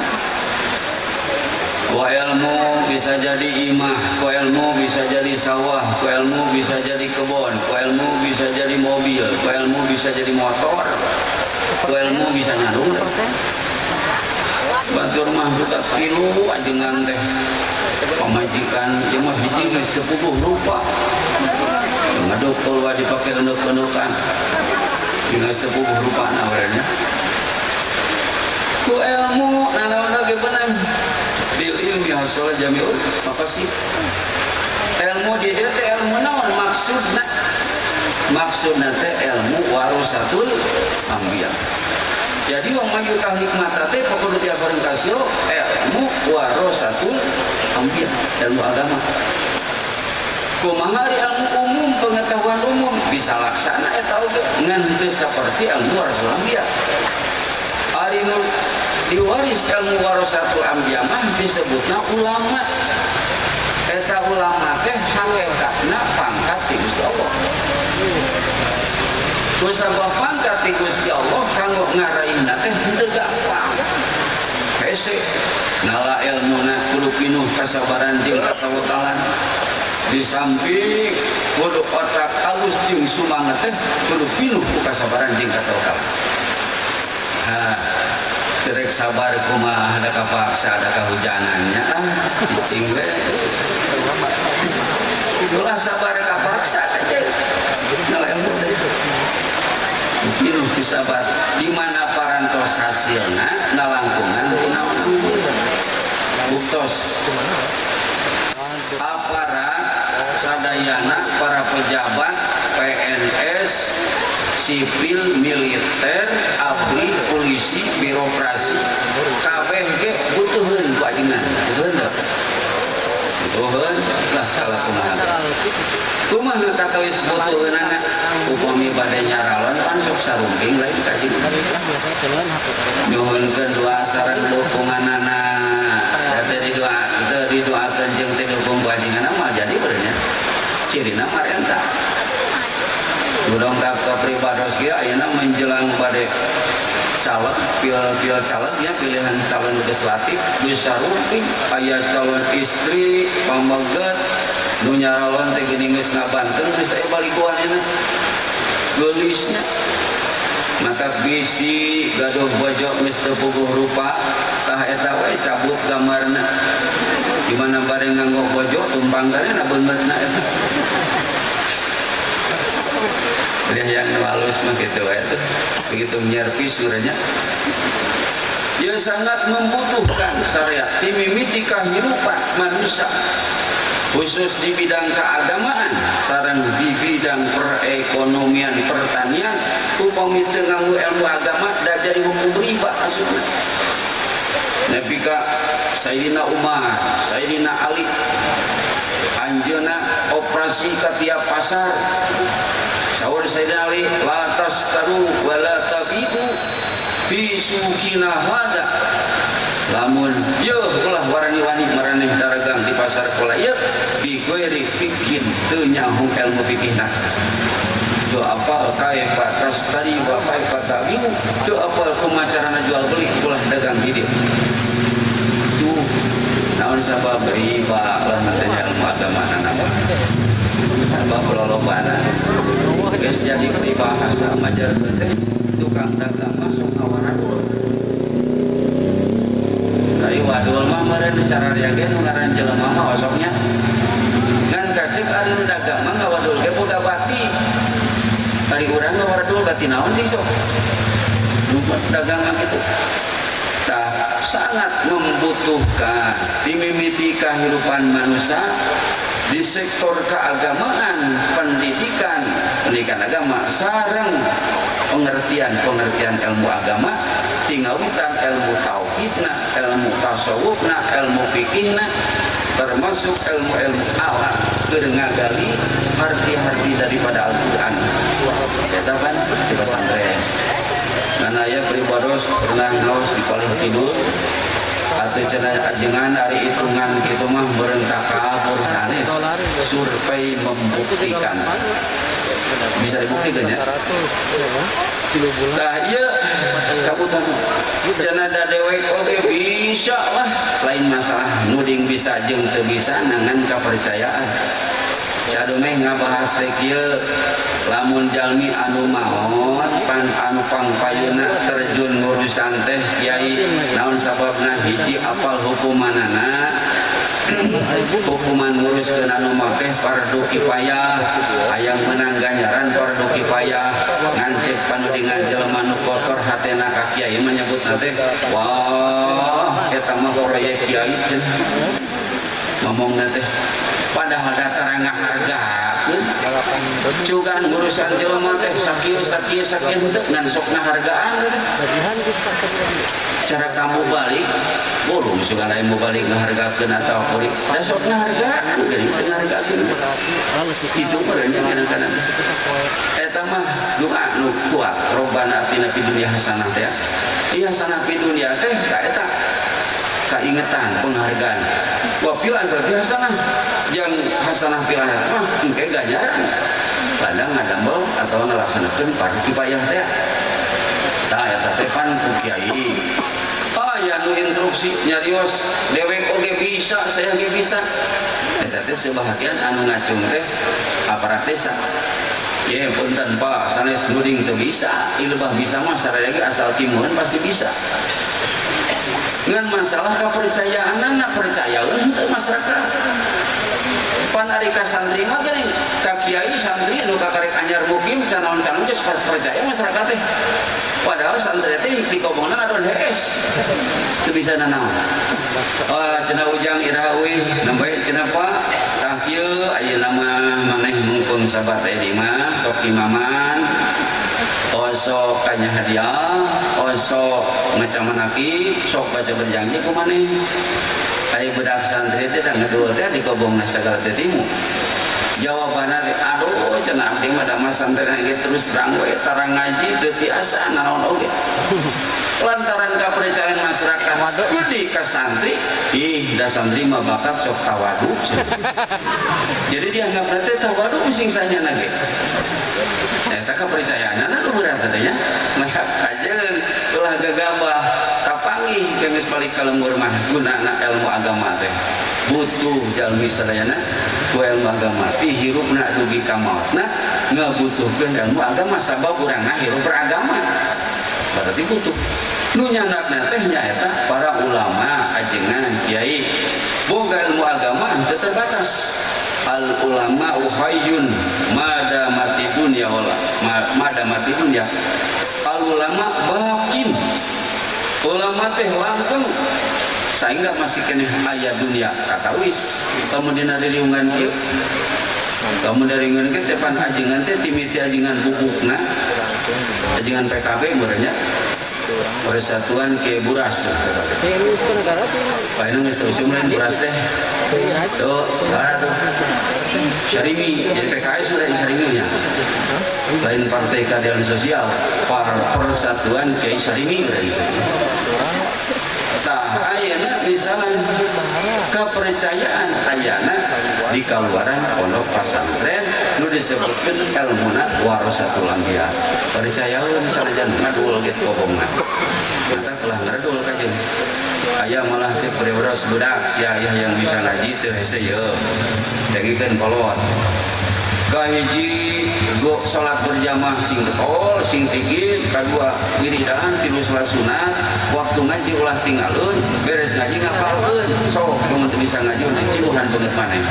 Ku ilmu bisa jadi imah, ku ilmu bisa jadi sawah, ku ilmu bisa jadi kebun, ku ilmu bisa jadi mobil, ku ilmu bisa jadi motor, ku ilmu bisa nyadung. Batur mah buka kilu ajengan teh pamajikan ieu mah hiji geus teu puguh rupa. Ngaduk keluar dipake kenduk-kendukan. Geus teu puguh rupa nawarnya. Ku ilmu nanaon ge beunang bil ilmi hasil jamiul apa sih ilmu di dia teh ilmu naon maksudna teh ilmu warasatul anbiya. Jadi wong mayutal hikmata teh pokokna tiap bareng kasiro ilmu warasatul anbiya ilmu agama. Kumaha ilmu umum pengetahuan umum bisa laksana eta oge ngan teu saperti ilmu warasatul anbiya. Ari nu diwaris ilmu warasatul anbiya mah disebutna ulama. Eta ulama teh hakikatna pangkat ti Gusti Allah. Kusabab pangkat ti Gusti Allah kanggo ngaraihna teh teu gampang. Hese nala ilmuna kudu pinuh kasabaran jeung katawakalan. Di samping kudu otak alus jeung sumanget teh kudu pinuh ku kasabaran jeung katawakalan. Terek sabar kumaha ada kapaksa ada kehujanannya cicing we itulah sabar kapaksa aja nah ilmu teh pinuh sabar di mana parantos hasilna nalangkungan naon buktos aparat sadayana para pejabat PNS sipil, militer, abri, polisi, birokrasi, kabeh ge butuheun ku ajengan. Butuheun teh. Butuheun lah kalau kumaha. Kumaha katawis butuheunana upami bade nyaralon pan sok sarumping lain ka ajengan. Nyuhunkeun doa sareng dukunganana. Da teh didoakeun jeung teh dukung ku ajengan mah jadi beurnya. Cirina marenta. Dongkap ke pribados ya ayeuna menjelang pada calon pil calon ya pilihan calon legislatif geus sarumping aya calon istri pameget nu nyaralon teh geuning geus ngabanteun geus aya balikuanna geulisnya maka bisi gaduh bojo geus teu puguh rupa tah eta we cabut gambarna di mana bare nganggo bojo tumpang karena benerna eta dia yang halus mah gitu itu begitu nyerpis sebenarnya dia sangat membutuhkan syariat di mimiti kehidupan manusia khusus di bidang keagamaan sareng di bidang perekonomian pertanian upami teu nganggo ilmu agama da jadi hukum riba asupna nepika Sayyidina Umar Sayyidina Ali anjeunna operasi ka tiap pasar sawur Sayyidina Ali la tastaru wa la tabibu bisukina hada lamun yeuh ulah warani-wani maraneh daregang di pasar kula ieu bi ghairi fikin teu nyaho ilmu fikihna teu apal kaifa tastari wa kaifa tabibu teu apal kumaha carana jual beli ulah dagang di dieu tuh naon sabab riba lan teh ilmu agama nana sabab lolobana geus jadi peribahasa majar teh tukang dagang masuk kawaradul dari wadul mah meureun sararea ge nu ngaran jelema mah osoknya ngan kacek ari nu dagang mah ngawadul ge boga bati ari urang ngawadul bati naon sih sok nu dagang mah kitu tah sangat membutuhkan dimimiti kehidupan manusia di sektor keagamaan, pendidikan agama sareng pengertian ilmu agama tinggawitan ilmu tauhidna, ilmu tasawufna, ilmu fikihna, termasuk ilmu-ilmu alam ngagali harti-harti daripada Al-Quran. Kita kan di pesantren karena ya peribados pernah ngawas di paling tidur atau cenah ajengan hari hitungan gitu mah berentak kabur sanes survei membuktikan bisa dibuktikan ya. Nah iya kabutan cenah da dewek oge bisa lah lain masalah nuding bisa jeung teu bisa nangan kepercayaan sadome ngabahas teh kieu lamun jalmi anu maot pan anu pangpayuna terjun ngurusan teh kiai naon sababna hiji apal hukumanana hukuman nguruskeun anu mah teh fardu kifayah hayang menang ganjaran fardu kifayah ngancek panudingan jelema nu kotor hatena ka kiai menyebutna teh wah eta mah proyek kiai cenah ngomongna teh padahal datang ngahargakeun cugan urusan jelema teh sakieu henteu ngan sok ngahargaan cara kamu balik burung sugan aya mau balik ngahargakeun atau kuring da sok ngahargaan geuning teu ngahargakeun itu merenya kadang-kadang eta mah doa nu kuat robbana atina fid dunya hasanah teh ieu hasanah fid dunya teh ka eta kaingetan penghargaan wapilan berarti hasanah yang hasanah pilan mah engke ganjaran ladang ngadambel atau ngalaksanakeun fardu kifayah teh tah eta teh pan ku kiai aya nu instruksi nyarios dewek oge bisa saya ge bisa eta teh sebahagian anu ngacung teh aparat desa ye punten Pak sanes nuding teu bisa ilbah bisa mah sareng asal timuran pasti bisa dengan masalah kepercayaan anak percaya untuk masyarakat pan ari ka santri mah geuning ka kiai santri nu kakarek anyar mukim canaon-canaon geus percaya masyarakat teh padahal santri teh dikobongna ngaron hees teu bisa nanaon cenah ujang irawi nembe cenah Pak tah kieu ayeuna mah maneh mungkung sabat teh mah sok imaman osok kanya hadiah osok macam manaki sok baca berjanji ku maneh aya budak santri teh da ngedul teh dikobongna sagala teh timu jawabanna teh aduh cenah abdi mah da mah santri ge terus terang we tarang ngaji teu biasa naon oge lantaran kepercayaan masyarakat gede ka santri da santri mah bakat sok tawadu jadi dianggap teh tawadu sing sanyana ge eta kepercayaanna nu berat teh nya maka kajeun ulah gagabah kapanggih geus balik ka lembur mah gunana ilmu agama teh butuh jalmi sadayana ku ilmu agama ti hirupna dugi ka maotna ngabutuhkeun ilmu agama sabab urangna hirup beragama berarti butuh nu nyandakna teh nyaeta para ulama ajengan kiai boga ilmu agama teu terbatas al ulama uhayyun mada mati dunia wala mada mati dunia al ulama bakin ulama teh langgeng sehingga masih kena aya dunia kata wis kemudian ada riungan kieu kemudian riungan kieu teh pan ajengan teh timiti ajengan bubukna ajengan PKB meureunnya Persatuan ke Buras paina geus teu sumreun Buras teh tuh gara tuh Syarimi jadi PKS sudah di Syariminya lain partai keadilan sosial Persatuan ke Syarimi udah itu tah ayeuna misalnya kepercayaan ayana di kaluaran pondok pesantren nu disebutkeun ilmuna warasatul anbiya percayaeun sanajan ngadul get kobongna mata kelah ngaredul ka jeung aya malah cek berewas budak sia yang bisa ngaji teu hese ye dagikeun kolot kahiji go salat berjamaah sing tol sing tinggi kadua wiridan tilu salat sunat waktu ngaji ulah tinggalun beres ngaji ngapalkeun sok mun teu bisa ngaji ciuhan beungeut maneh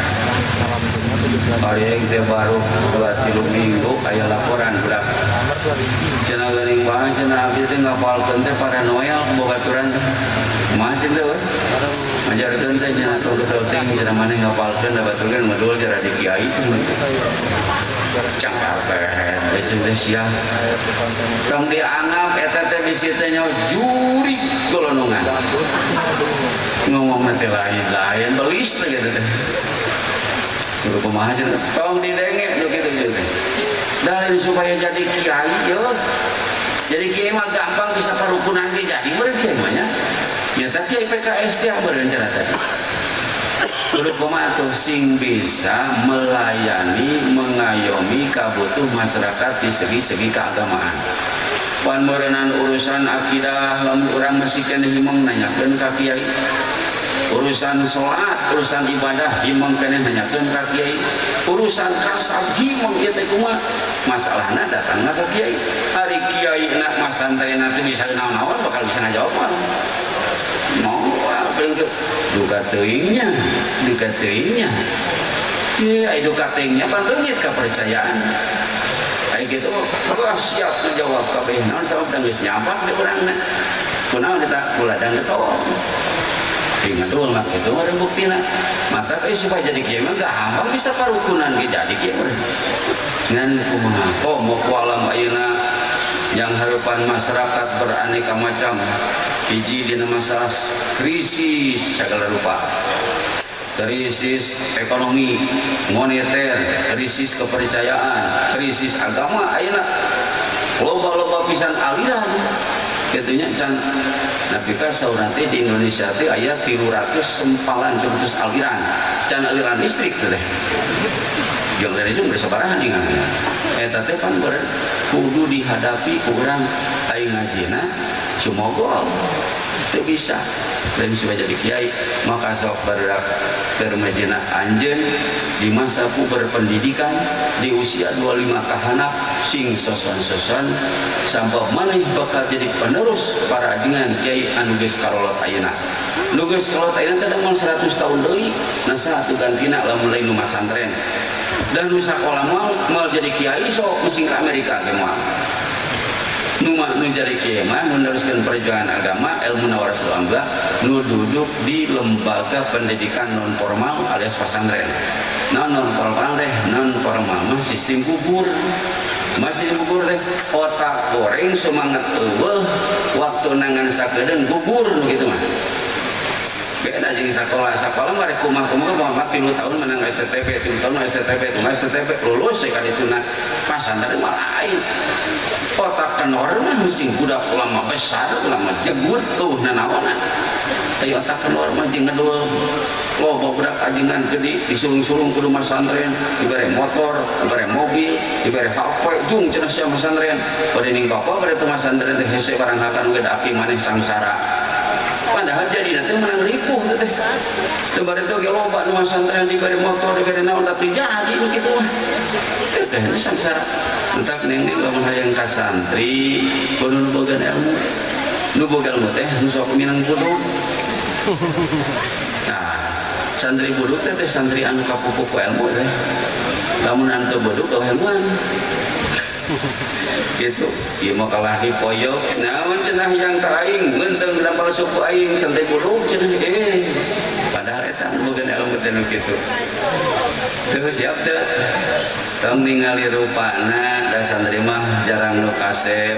ari teh baru 2-3 minggu aya laporan budak cenah geuning bae cenah abdi teh ngapalkeun teh paranoia bobaturan masih teh ngajarkeun teh cenah tong teuting cenah maneh ngapalkeun da baturkeun medul cara di kiai cenah cangkal keren besok teh sia tong dianggap eta teh bisi teh nyawa juri golongan ngomong nanti lain belis teh gitu teh kudu kumaha cenah tong didenge nu kitu teh dari supaya jadi kiai yo jadi kiai mah gampang bisa parukunan ge jadi meureun kiai mah nya nyata kiai PKS teh beureun cenah tadi kudu kumaha tuh sing bisa melayani mengayomi kabutuh masyarakat di segi-segi keagamaan pan meureunan urusan akidah lamun urang masih keneh himong nanyakeun ka kiai urusan sholat, urusan ibadah himong keneh nanyakeun ka kiai urusan kasab himong ieu teh kumaha masalahna datangna ka kiai ari kiai na masantrenna teh bisa naon-naon bakal bisa ngajawab mah duka teuingnya ai duka teuingnya pan leungit kepercayaan ai gitu wah siap ngejawab kabeh naon sabab da geus nyapak di urangna kunaon eta kuladang getol ingadul mah kitu mah buktina maka supaya jadi kiai mah gampang bisa parukunan ge jadi kiai ngan kumaha komo ku alam ayeuna yang harapan masyarakat beraneka macam hiji dina masalah krisis segala rupa krisis ekonomi moneter krisis kepercayaan krisis agama ayeuna loba-loba pisan aliran kitunya can nabi ka saurna teh di Indonesia teh aya 300 sempalan 300 aliran can aliran listrik teh yang dari itu bersabarahan dengan eta teh pan kudu dihadapi kurang aing ngajina sumogol teu bisa lain supaya jadi kiai maka sok barudak termejina anjeun di masa ku berpendidikan di usia 25 kahanap sing soson-soson sampai maneh bakal jadi penerus para ajengan kiai anu geus karolot ayeuna nu geus karolot ayeuna teh moal 100 tahun deui nah satu gantina lamun lain nu masantren dan nu sakola moal jadi kiai sok mesin ke Amerika ge moal nu jadi kiai mah meneruskan perjuangan agama ilmu nawarasul amba nu duduk di lembaga pendidikan non formal alias pesantren non formal teh non formal mah sistem kubur masih kubur teh otak goreng semangat eueuh waktu nangan sakedeung kubur gitu mah beda jeung sekolah mah rek kumaha-kumaha mah 3 tahun menang STTP 3 tahun STTP lulus ka dituna pesantren mah lain otak kenor mah mesin budak ulama besar ulama jegut tuh nanawana ayo otak kenor mah jeung ngedul loba budak ajengan gede disulung-sulung kudu masantren dibere motor dibere mobil dibere HP jung cenah sia masantren bade ning bapak bade teu masantren teh hese barang hakan ge da aki maneh sangsara padahal jadi nanti menang ripuh teh teu bade teh ge loba nu masantren dibere motor dibere naon da teu jadi begitu mah teh sangsara entak neng lamun hayang ka santri kudu nu boga ilmu nu boga ilmu teh nu sok minang kudu nah santri buduk teh santri anu kapupu ku ilmu teh lamun anu teu buduk ka ilmuan gitu ieu mah kalah dipoyok naon cenah yang ka aing ngeunteng dapal suku aing santri buduk cenah padahal eta anu boga ilmu teh nu kitu teu siap teu tong ningali rupana da santri mah jarang nu kasep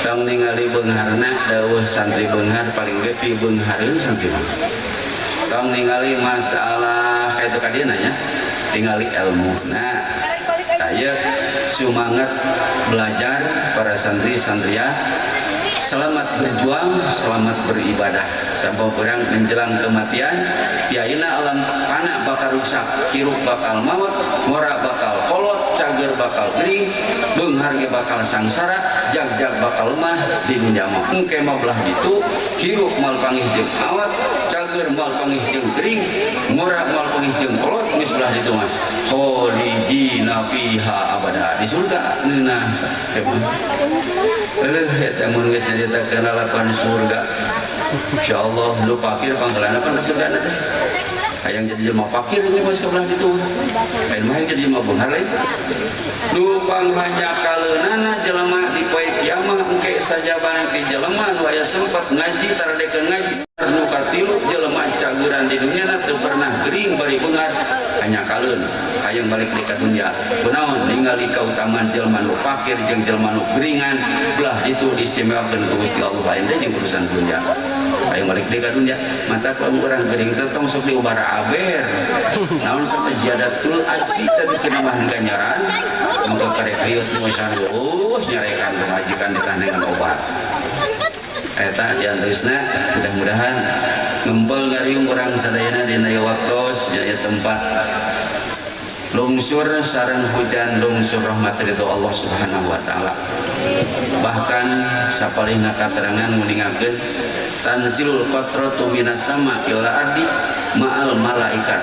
tong ningali beungharna dawuh santri beunghar paling ge pi beunghareun santri mah tong ningali masalah kayak itu kadieu nya ningali ilmu nah aya semangat belajar para santri-santriat selamat berjuang selamat beribadah sampai orang menjelang kematian yaina alam pana bakal rusak hirup bakal maut mora bakal kolot cager bakal gering beunghar ge bakal sangsara jag-jag bakal lemah di dunia mah engke mah belah ditu hirup moal pangih jeung awat cager moal pangih jeung gering mora moal pangih jeung kolot geus belah ditu mah kholidina fiha abada di surga neunah eta mun geus nyaritakeun lalapan surga insyaallah nu pakir panggalana pan surga teh hayang jadi jelema fakir nya mah sebelah ditu lain mah jadi jelema beunghar lain nu panghanya kaleunana jelema di poe kiamat engke sajabana ti jelema nu aya sempat ngaji taradekeun ngaji nu katilu jelema cageran di dunia teu pernah gering bari beunghar hanya kaleun hayang balik di dunia kunaon ningali kautamaan jelema nu fakir jeung jelema nu geringan belah itu diistimewakeun ku Gusti Allah lain deui jeung urusan dunia hayang balik di dunia mata ku urang gering teh tong sok diubara aber naon sampai ziyadatul aji teh dikenabahan ganjaran mangga karek riut mosan nyarekan pemajikan ditanengan obat eta diantarusna mudah-mudahan ngempel ngariung urang sadayana dina waktos jadi tempat lungsur sareng hujan lungsur rahmat ridho Allah Subhanahu wa taala bahkan sapalihna katerangan nguningakeun tanzilul qatratu minas sama ila ardi ma'al malaikat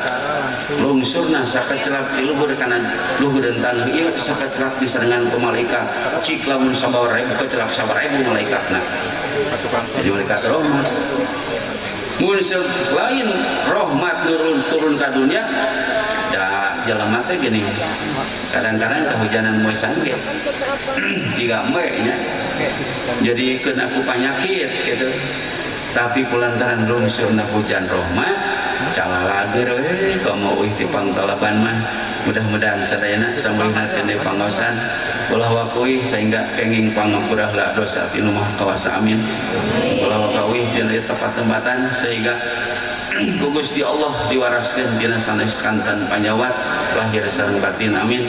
lungsurna sakacrak luhur kana luhureun taneuh ieu sakacrak disarengan ku malaikat cik lamun 1000 kacrak 1000 malaikatna jadi malaikat rahmat mun lain rahmat turun ka dunia da jelema teh gini kadang-kadang kehujanan moe sangge 3 Mei nya jadi kena ku panyakit gitu tapi kulantaran lungsurna hujan rahmat calalager we komo euy ti pangtalaban mah mudah-mudahan sadayana samulihna teu pangaosan ulah wakuih sehingga kenging pangampurah la dosa tinu mah kawasa amin ulah wakuih tina tepat tempatan sehingga ku Gusti Allah diwaraskeun dina sanes kantan panyawat lahir sareng batin amin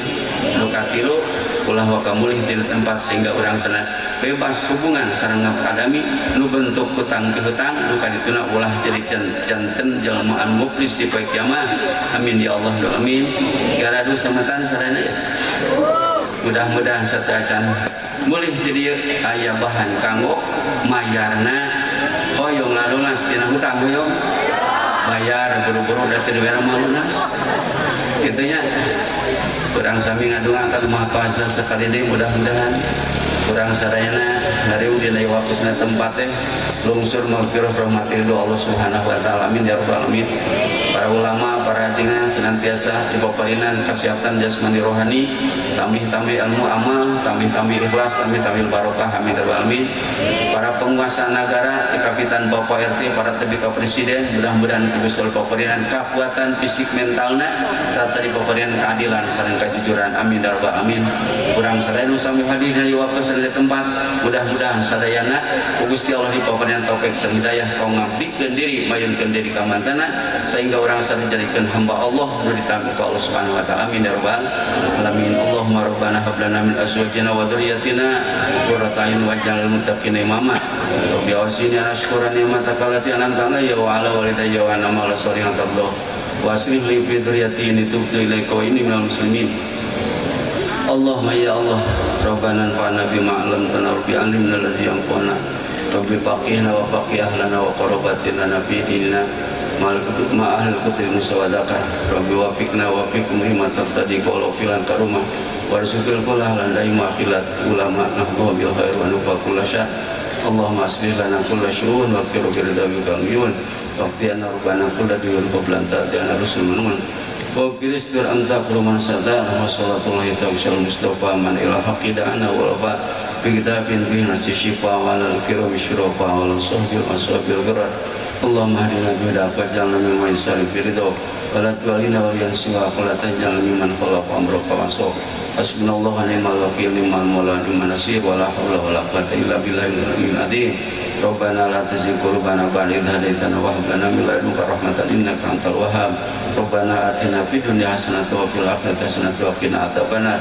nu katilu ulah wakamulih di tempat sehingga orang sana bebas hubungan sareng akademi nu bentuk hutang pihutang nu kadituna ulah jadi janten jelmaan muklis di poe kiamat amin ya Allah amin garadu samatan sadana ya mudah-mudahan sateuacan mulih jadi aya bahan kanggo mayarna hoyong lalunas dina hutang hoyong bayar buru-buru da teu dibere malunas kitu nya kurang sami ngadungakan maha kuasa sekali deh mudah-mudahan kurang sarayana ngariung dina waktusna tempat teh lungsur maghfirah rahmatil Allah Subhanahu wa taala amin ya rabbal alamin para ulama para ajengan senantiasa dipaparinan kesehatan jasmani rohani tambih-tambih ilmu amal tambih-tambih ikhlas tambih-tambih barokah amin ya rabbal alamin para penguasa negara kapitan bapak RT para tebika presiden mudah-mudahan kubustul paparinan kekuatan fisik mentalna serta dipaparinan keadilan sareng kejujuran amin ya rabbal alamin kurang sadayana sami hadir dari waktu serta tempat mudah-mudahan sadayana Gusti Allah dipaparinan taufik sareng hidayah kau ngabdikeun diri mayunkeun diri ka mantana sehingga orang sadaya jadikan hamba Allah nu ditampi ku Allah Subhanahu wa taala amin ya rabbal alamin Allahumma rabbana hab lana min azwajina wa dzurriyyatina qurrata a'yun waj'alna lil muttaqina imama rabbi awzini an ashkura ni'mataka allati an'amta 'alayya wa 'ala walidayya wa an a'mala shalihan tardah wa aslih li fi dzurriyyati inni tubtu ilaika wa inni minal muslimin Allahumma ya Allah rabbana anfa'na bima 'allamtana wa bi 'allimna alladhi yanfa'una rabbi faqihna wa faqih ahlana wa qarabatina fi dinina ma'al kutub musawadakah rabbi wafiqna wafiqum lima taqtadi qawla filan karumah warzuqil qula lan daima akhilat ulama nahwa bil khair wa nufa kullasya Allahumma aslih lana kulla syu'un wa qir bi ridwika al-yun waqtiana rabbana kulla diwan qablan ta'tiana rusulun wa birisdur anta kuruman sadar wa sallallahu ta'ala mustafa man ila haqidana wa rabbah bi kitabin bi nasi syifa wa lal kiram syurafa wa lal sahbil ashabil gharar Allahumma hadina bida fajalna mimman yusari firidho wala tualina waliyan siwa wala tajalna mimman khalaqa amraka waso hasbunallahu wa ni'mal wakil ni'mal maula ni'man nasir wala hawla wala quwwata illa billahil aliyyil azim Rabbana la tuzigh qulubana ba'da idh hadaytana wa hab lana min ladunka rahmatan innaka antal wahhab Rabbana atina fid dunya hasanatan wa fil akhirati hasanatan wa qina adzabannar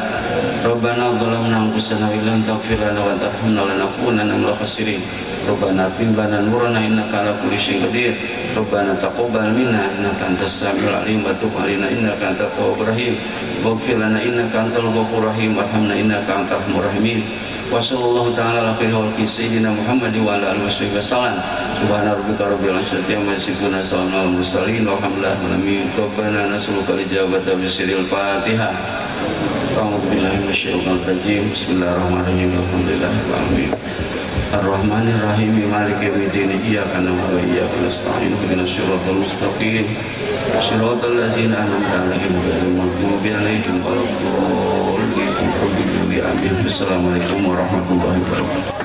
Rabbana zalamna anfusana wa illam taghfir lana wa tarhamna lanakunanna minal khasirin Rabbana atim lana nurana innaka ala kulli syai'in qadir Rabbana taqabbal minna innaka antas samiul alim wa tub alaina innaka antat tawwabur rahim waghfir lana innaka antal ghafurur rahim warhamna innaka antal arhamur rahimin wa sallallahu ta'ala ala khairi khalqi sayyidina Muhammadin wa ala alihi wasallam subhana rabbika rabbil izzati amma yasifun wa salamun alal mursalin walhamdulillahi rabbil alamin rabbana nas'aluka al-ijabata bi sirril fatihah a'udzu billahi minasyaitonir rajim bismillahirrahmanirrahim alhamdulillahi rabbil alamin ar-rahmanir rahim maliki yaumiddin iyyaka na'budu wa iyyaka nasta'in ihdinas siratal mustaqim Shiratal ladzina an'amta 'alaihim ghairil maghdubi 'alaihim waladdallin. Assalamualaikum warahmatullahi wabarakatuh.